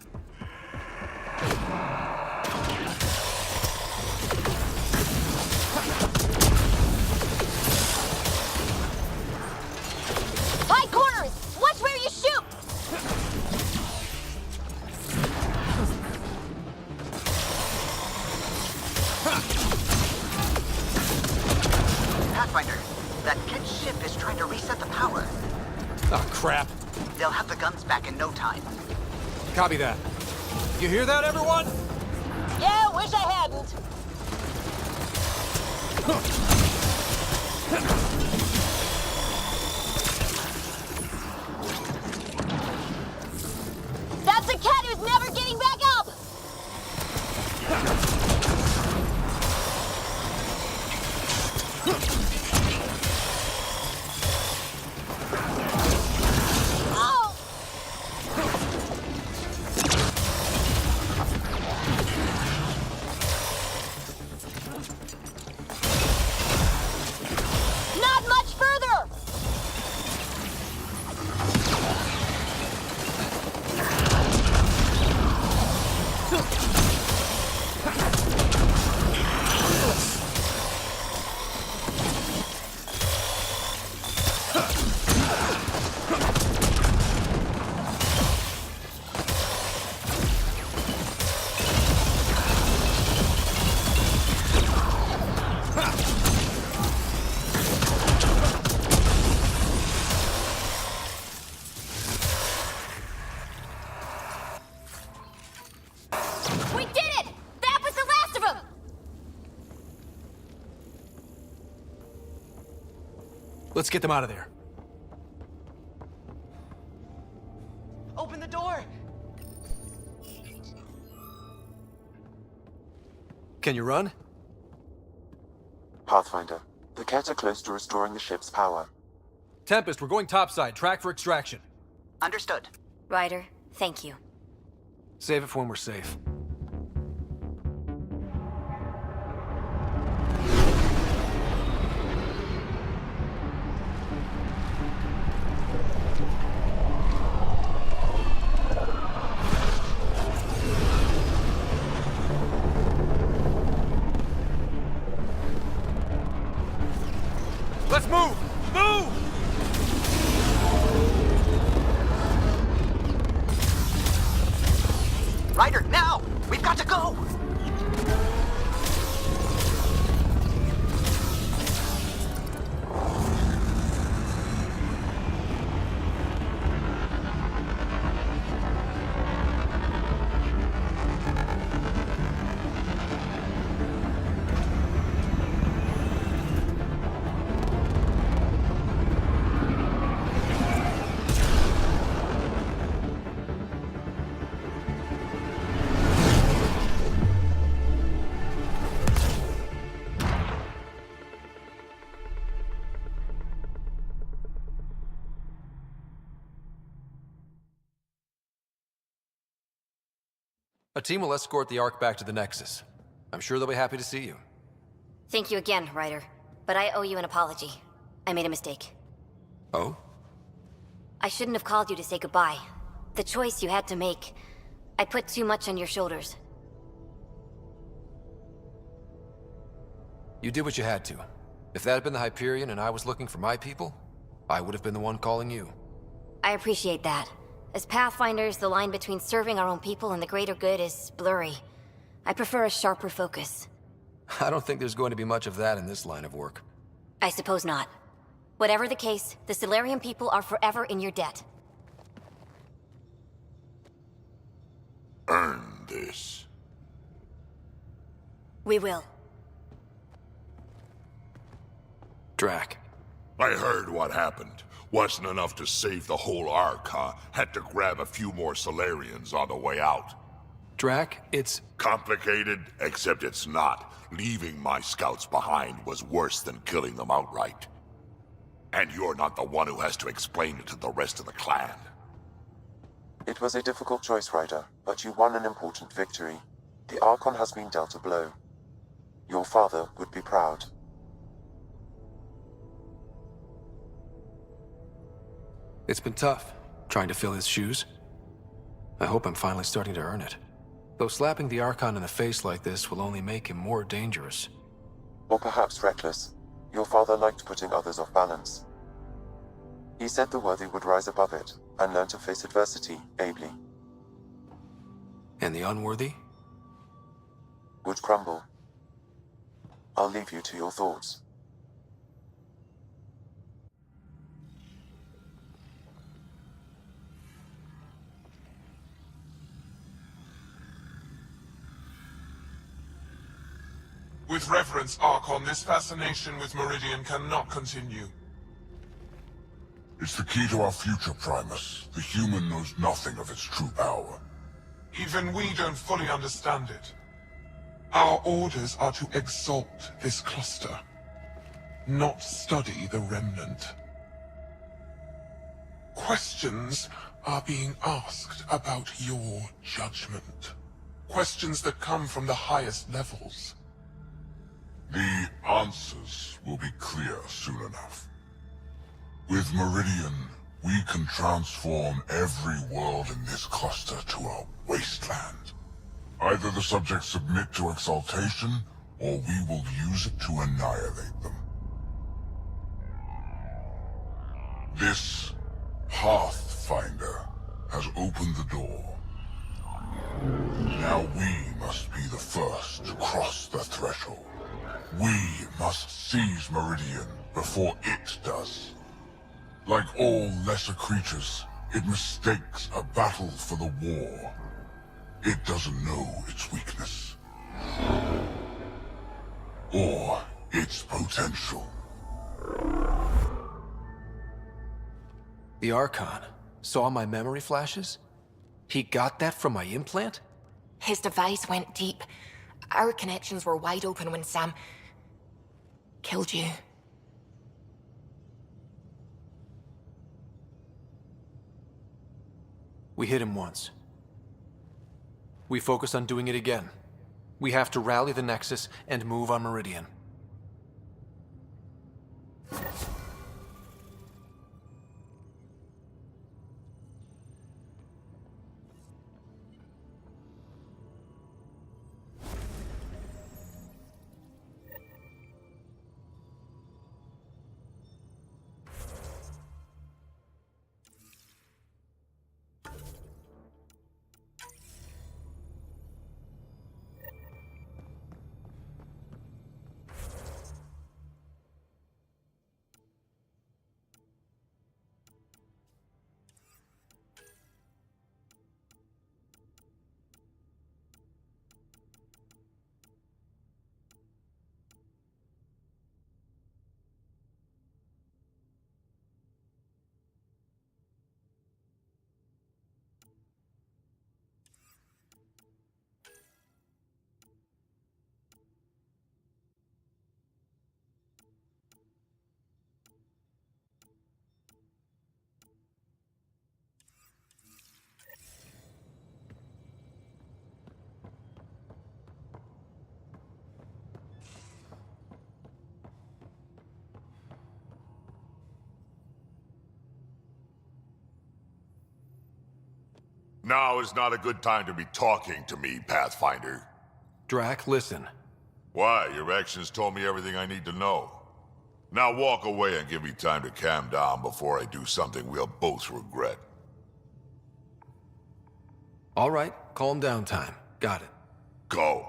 Oh, crap. They'll have the guns back in no time. Copy that. You hear that, everyone? Yeah, wish I hadn't. That's a cat who's never getting back up! Oh! Not much further! We did it! That was the last of them! Let's get them out of there. Open the door! Can you run? Pathfinder, the Ket are close to restoring the ship's power. Tempest, we're going topside. Track for extraction. Understood. Ryder, thank you. Save it for when we're safe. Let's move! Move! Ryder, now! We've got to go! A team will escort the Ark back to the Nexus. I'm sure they'll be happy to see you. Thank you again, Ryder. But I owe you an apology. I made a mistake. Oh? I shouldn't have called you to say goodbye. The choice you had to make. I put too much on your shoulders. You did what you had to. If that had been the Hyperion and I was looking for my people, I would have been the one calling you. I appreciate that. As Pathfinders, the line between serving our own people and the greater good is blurry. I prefer a sharper focus. I don't think there's going to be much of that in this line of work. I suppose not. Whatever the case, the Solarian people are forever in your debt. Earn this. We will. Drac. I heard what happened. Wasn't enough to save the whole Ark, huh? Had to grab a few more Solarians on the way out. Drac, it's... complicated, except it's not. Leaving my scouts behind was worse than killing them outright. And you're not the one who has to explain it to the rest of the clan. It was a difficult choice, Ryder, but you won an important victory. The Archon has been dealt a blow. Your father would be proud. It's been tough, trying to fill his shoes. I hope I'm finally starting to earn it. Though slapping the Archon in the face like this will only make him more dangerous. Or perhaps reckless. Your father liked putting others off balance. He said the worthy would rise above it, and learn to face adversity ably. And the unworthy? Would crumble. I'll leave you to your thoughts. With reverence, Archon, this fascination with Meridian cannot continue. It's the key to our future, Primus. The human knows nothing of its true power. Even we don't fully understand it. Our orders are to exalt this cluster, not study the remnant. Questions are being asked about your judgment. Questions that come from the highest levels. The answers will be clear soon enough. With Meridian, we can transform every world in this cluster to a wasteland. Either the subjects submit to exaltation, or we will use it to annihilate them. This Pathfinder has opened the door. Now we must be the first to cross the threshold. We must seize Meridian before it does. Like all lesser creatures, it mistakes a battle for the war. It doesn't know its weakness. Or its potential. The Archon saw my memory flashes? He got that from my implant? His device went deep. Our connections were wide open when Sam killed you. We hit him once. We focus on doing it again. We have to rally the Nexus and move on Meridian. Now is not a good time to be talking to me, Pathfinder. Drac, listen. Why? Your actions told me everything I need to know. Now walk away and give me time to calm down before I do something we'll both regret. All right, calm down time. Got it. Go.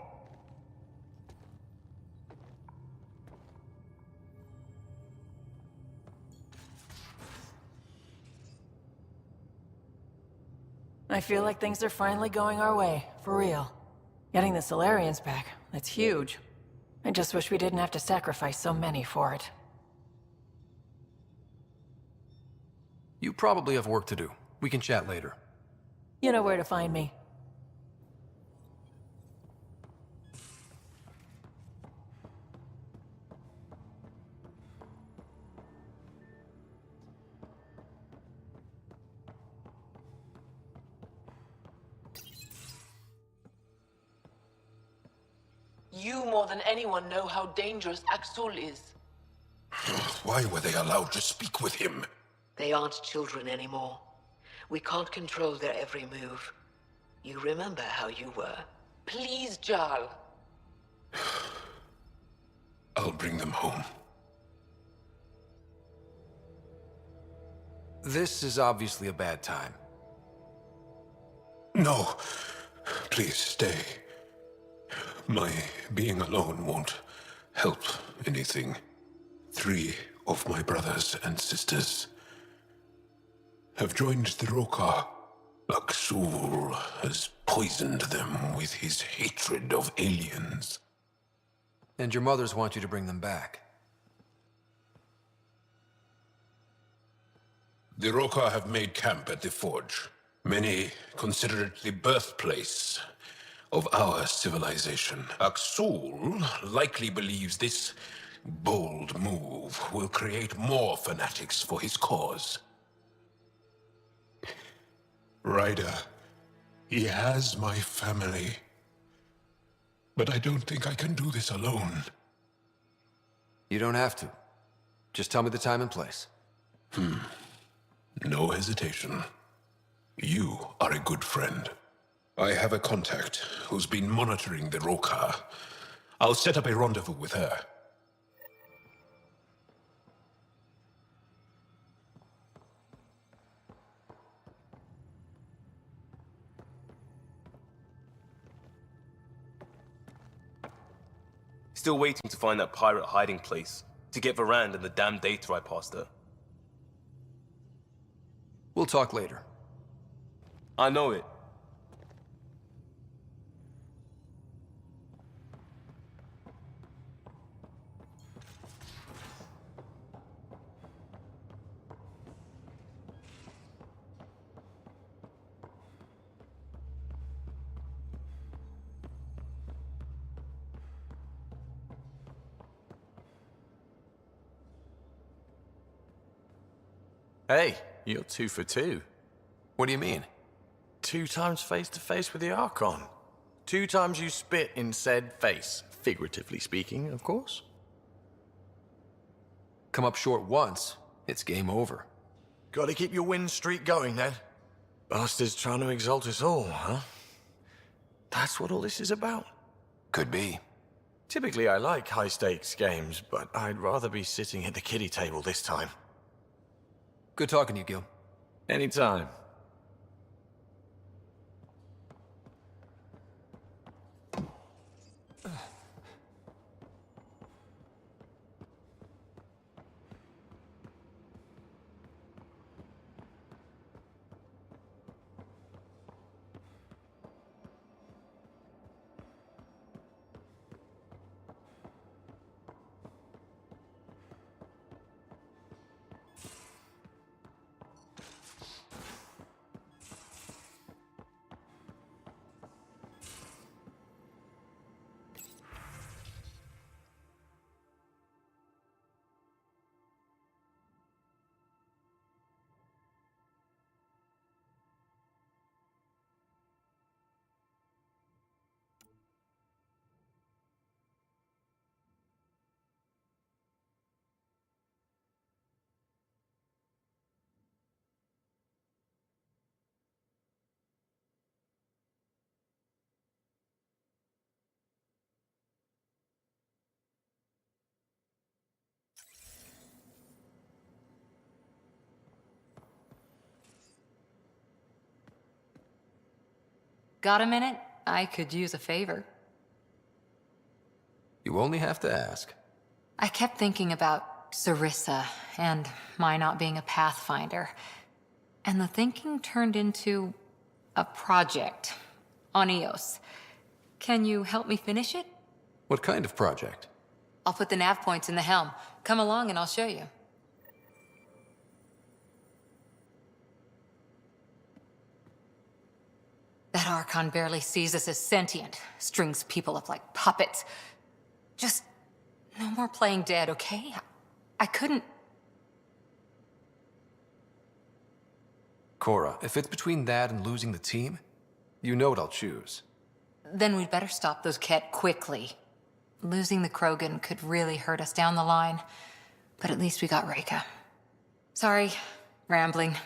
I feel like things are finally going our way, for real. Getting the Solarians back, that's huge. I just wish we didn't have to sacrifice so many for it. You probably have work to do. We can chat later. You know where to find me. You more than anyone know how dangerous Axul is. Why were they allowed to speak with him? They aren't children anymore. We can't control their every move. You remember how you were. Please, Jarl. I'll bring them home. This is obviously a bad time. No. Please stay. My being alone won't help anything. 3 of my brothers and sisters have joined the Rokar. Axul has poisoned them with his hatred of aliens. And your mothers want you to bring them back. The Roka have made camp at the Forge. Many consider it the birthplace of our civilization. Aksul likely believes this bold move will create more fanatics for his cause. Ryder, he has my family. But I don't think I can do this alone. You don't have to. Just tell me the time and place. No hesitation. You are a good friend. I have a contact who's been monitoring the Roka. I'll set up a rendezvous with her. Still waiting to find that pirate hiding place, to get Varand and the damn data I passed her. We'll talk later. I know it. Hey, you're 2 for 2. What do you mean? 2 times face-to-face with the Archon. 2 times you spit in said face. Figuratively speaking, of course. Come up short once, it's game over. Gotta keep your win streak going, then. Bastard's trying to exalt us all, huh? That's what all this is about? Could be. Typically, I like high-stakes games, but I'd rather be sitting at the kiddie table this time. Good talking to you, Gil. Anytime. Got a minute? I could use a favor. You only have to ask. I kept thinking about Sarissa and my not being a Pathfinder. And the thinking turned into a project on Eos. Can you help me finish it? What kind of project? I'll put the nav points in the helm. Come along and I'll show you. That Archon barely sees us as sentient, strings people up like puppets. Just no more playing dead, okay? I couldn't... Cora, if it's between that and losing the team, you know what I'll choose. Then we'd better stop those Ket quickly. Losing the Krogan could really hurt us down the line, but at least we got Reka. Sorry, rambling.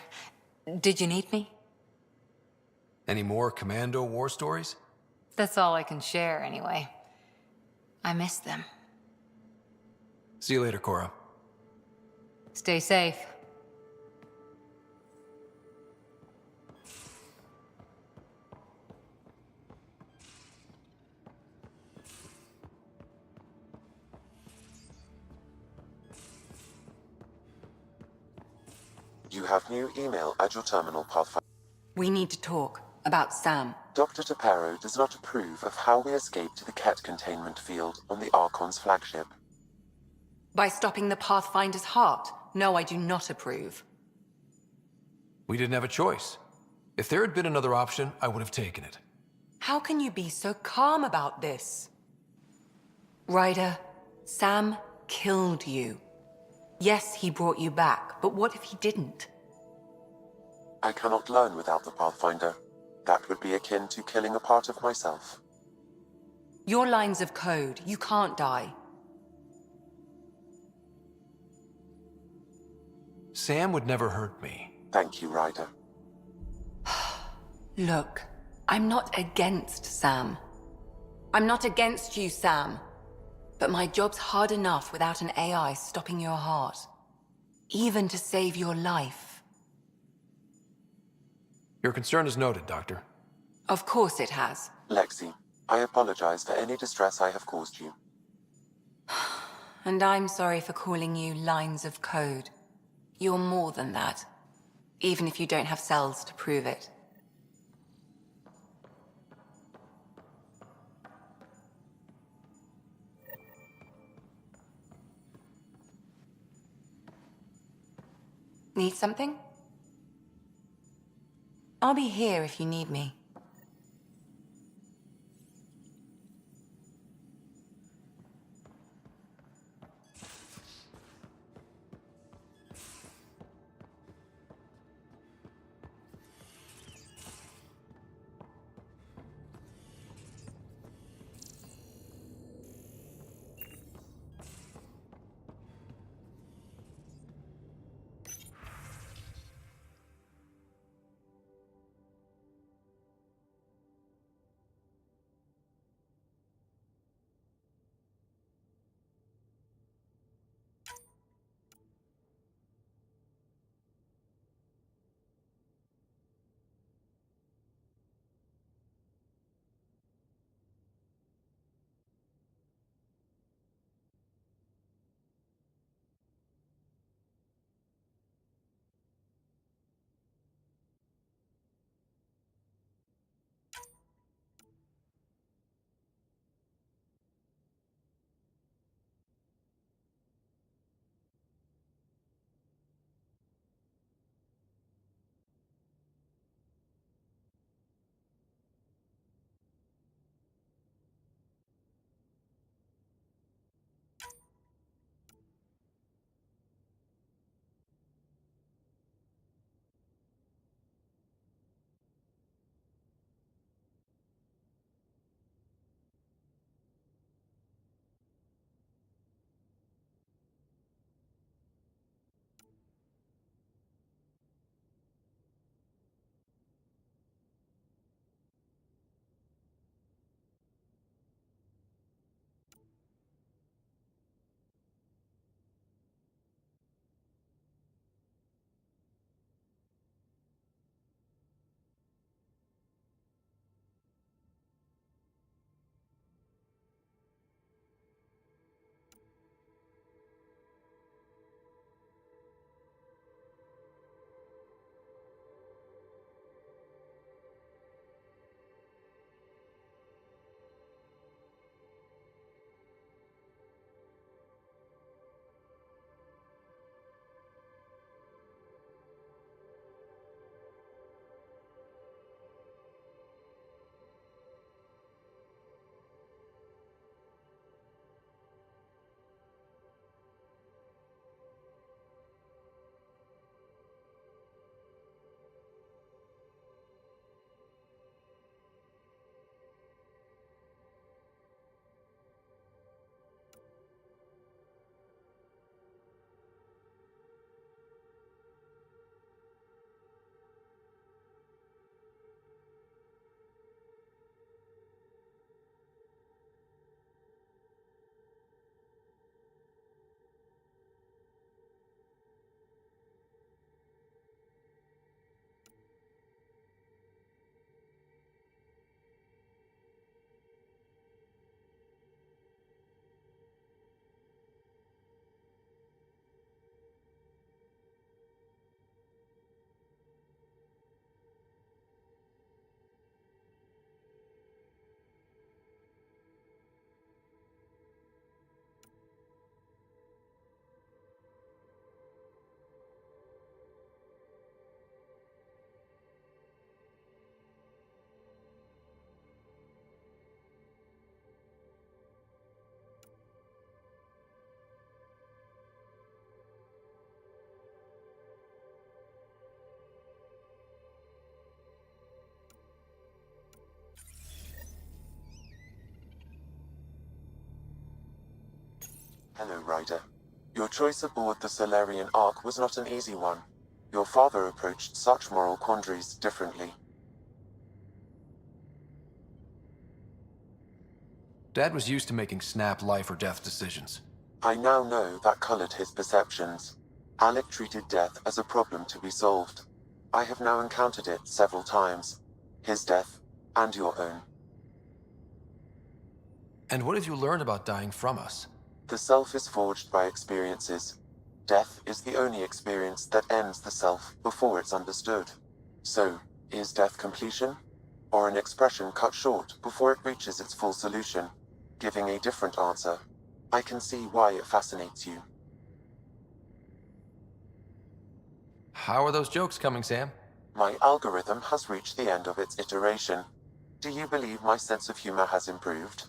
Did you need me? Any more Commando war stories? That's all I can share, anyway. I miss them. See you later, Cora. Stay safe. You have new email at your terminal, Pathfinder. We need to talk about Sam. Dr. Tapero does not approve of how we escaped to the Ket containment field on the Archon's flagship. By stopping the Pathfinder's heart? No, I do not approve. We didn't have a choice. If there had been another option, I would have taken it. How can you be so calm about this? Ryder, Sam killed you. Yes, he brought you back, but what if he didn't? I cannot learn without the Pathfinder. That would be akin to killing a part of myself. Your lines of code, you can't die. Sam would never hurt me. Thank you, Ryder. Look, I'm not against Sam. I'm not against you, Sam. But my job's hard enough without an AI stopping your heart. Even to save your life. Your concern is noted, Doctor. Of course it has. Lexi, I apologize for any distress I have caused you. And I'm sorry for calling you lines of code. You're more than that. Even if you don't have cells to prove it. Need something? I'll be here if you need me. Hello, Ryder. Your choice aboard the Solarian Ark was not an easy one. Your father approached such moral quandaries differently. Dad was used to making snap life or death decisions. I now know that colored his perceptions. Alec treated death as a problem to be solved. I have now encountered it several times. His death, and your own. And what have you learned about dying from us? The self is forged by experiences. Death is the only experience that ends the self before it's understood. So, is death completion? Or an expression cut short before it reaches its full solution, giving a different answer? I can see why it fascinates you. How are those jokes coming, Sam? My algorithm has reached the end of its iteration. Do you believe my sense of humor has improved?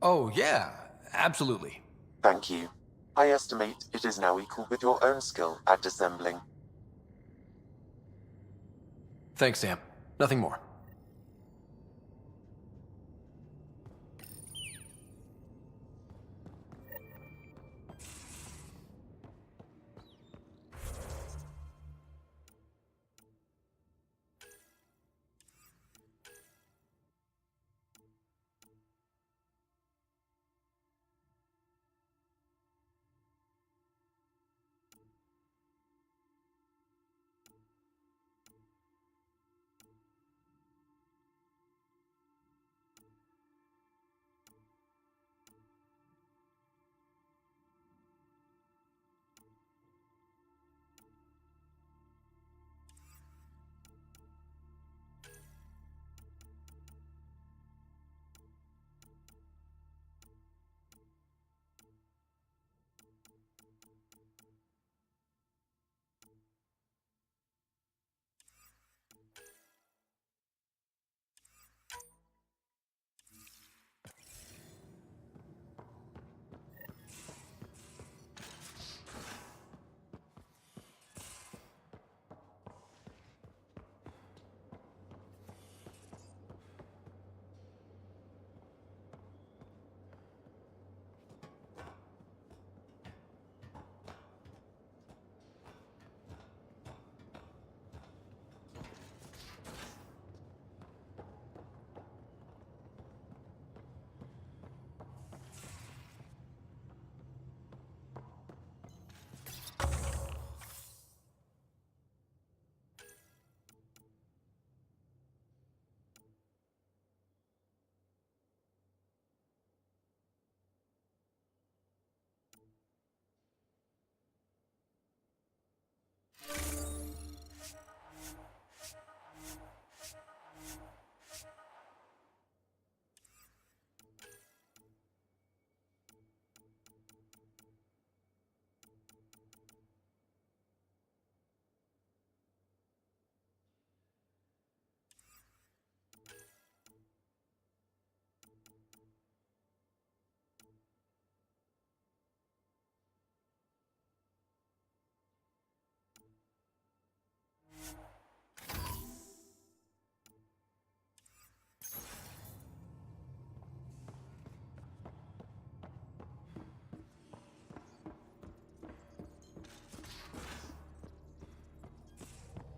Oh, yeah, absolutely. Thank you. I estimate it is now equal with your own skill at dissembling. Thanks, Sam. Nothing more.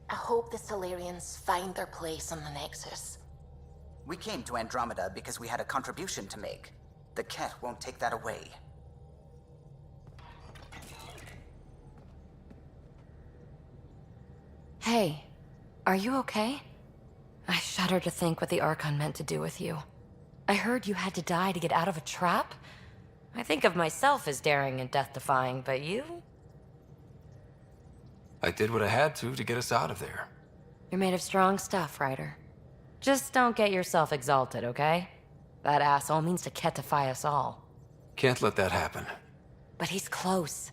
I hope the Solarians find their place on the Nexus. We came to Andromeda because we had a contribution to make. The Ket won't take that away. Hey, are you okay? I shudder to think what the Archon meant to do with you. I heard you had to die to get out of a trap? I think of myself as daring and death-defying, but you? I did what I had to get us out of there. You're made of strong stuff, Ryder. Just don't get yourself exalted, okay? That asshole means to ketify us all. Can't let that happen. But he's close.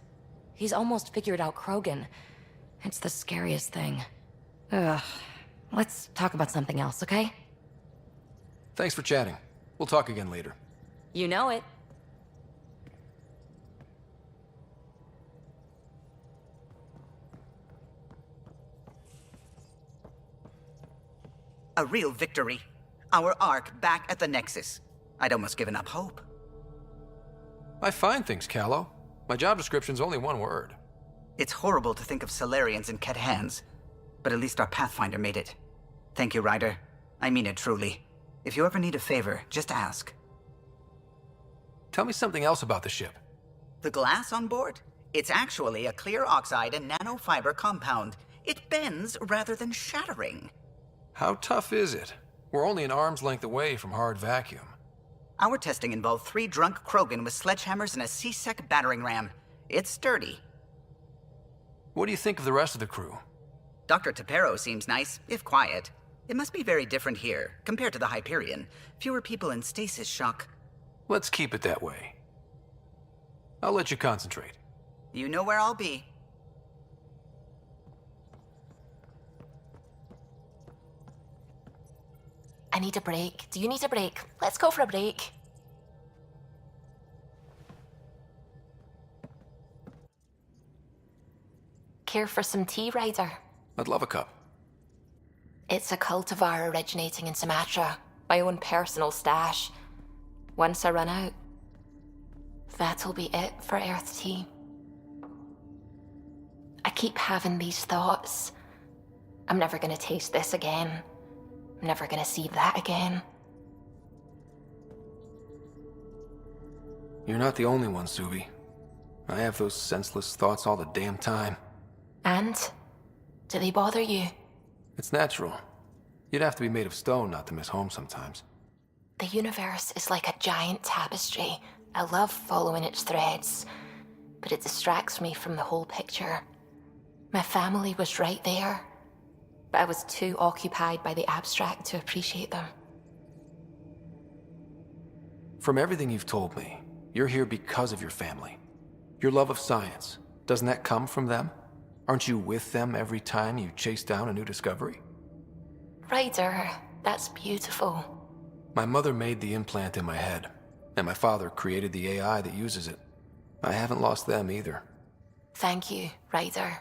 He's almost figured out Krogan. It's the scariest thing. Ugh. Let's talk about something else, okay? Thanks for chatting. We'll talk again later. You know it. A real victory. Our Ark back at the Nexus. I'd almost given up hope. I find things, Callow. My job description's only one word. It's horrible to think of Solarians in Ket hands, but at least our Pathfinder made it. Thank you, Ryder. I mean it truly. If you ever need a favor, just ask. Tell me something else about the ship. The glass on board? It's actually a clear oxide and nanofiber compound. It bends rather than shattering. How tough is it? We're only an arm's length away from hard vacuum. Our testing involved 3 drunk Krogan with sledgehammers and a C-Sec battering ram. It's sturdy. What do you think of the rest of the crew? Dr. Tapero seems nice, if quiet. It must be very different here, compared to the Hyperion. Fewer people in stasis shock. Let's keep it that way. I'll let you concentrate. You know where I'll be. I need a break. Do you need a break? Let's go for a break. Care for some tea, Ryder? I'd love a cup. It's a cultivar originating in Sumatra. My own personal stash. Once I run out, That'll be it for Earth tea. I keep having these thoughts. I'm never gonna taste this again. I'm never gonna see that again. You're not the only one, Suvi. I have those senseless thoughts all the damn time. And? Do they bother you? It's natural. You'd have to be made of stone not to miss home sometimes. The universe is like a giant tapestry. I love following its threads, but it distracts me from the whole picture. My family was right there, but I was too occupied by the abstract to appreciate them. From everything you've told me, you're here because of your family. Your love of science, doesn't that come from them? Aren't you with them every time you chase down a new discovery? Ryder, that's beautiful. My mother made the implant in my head, and my father created the AI that uses it. I haven't lost them either. Thank you, Ryder.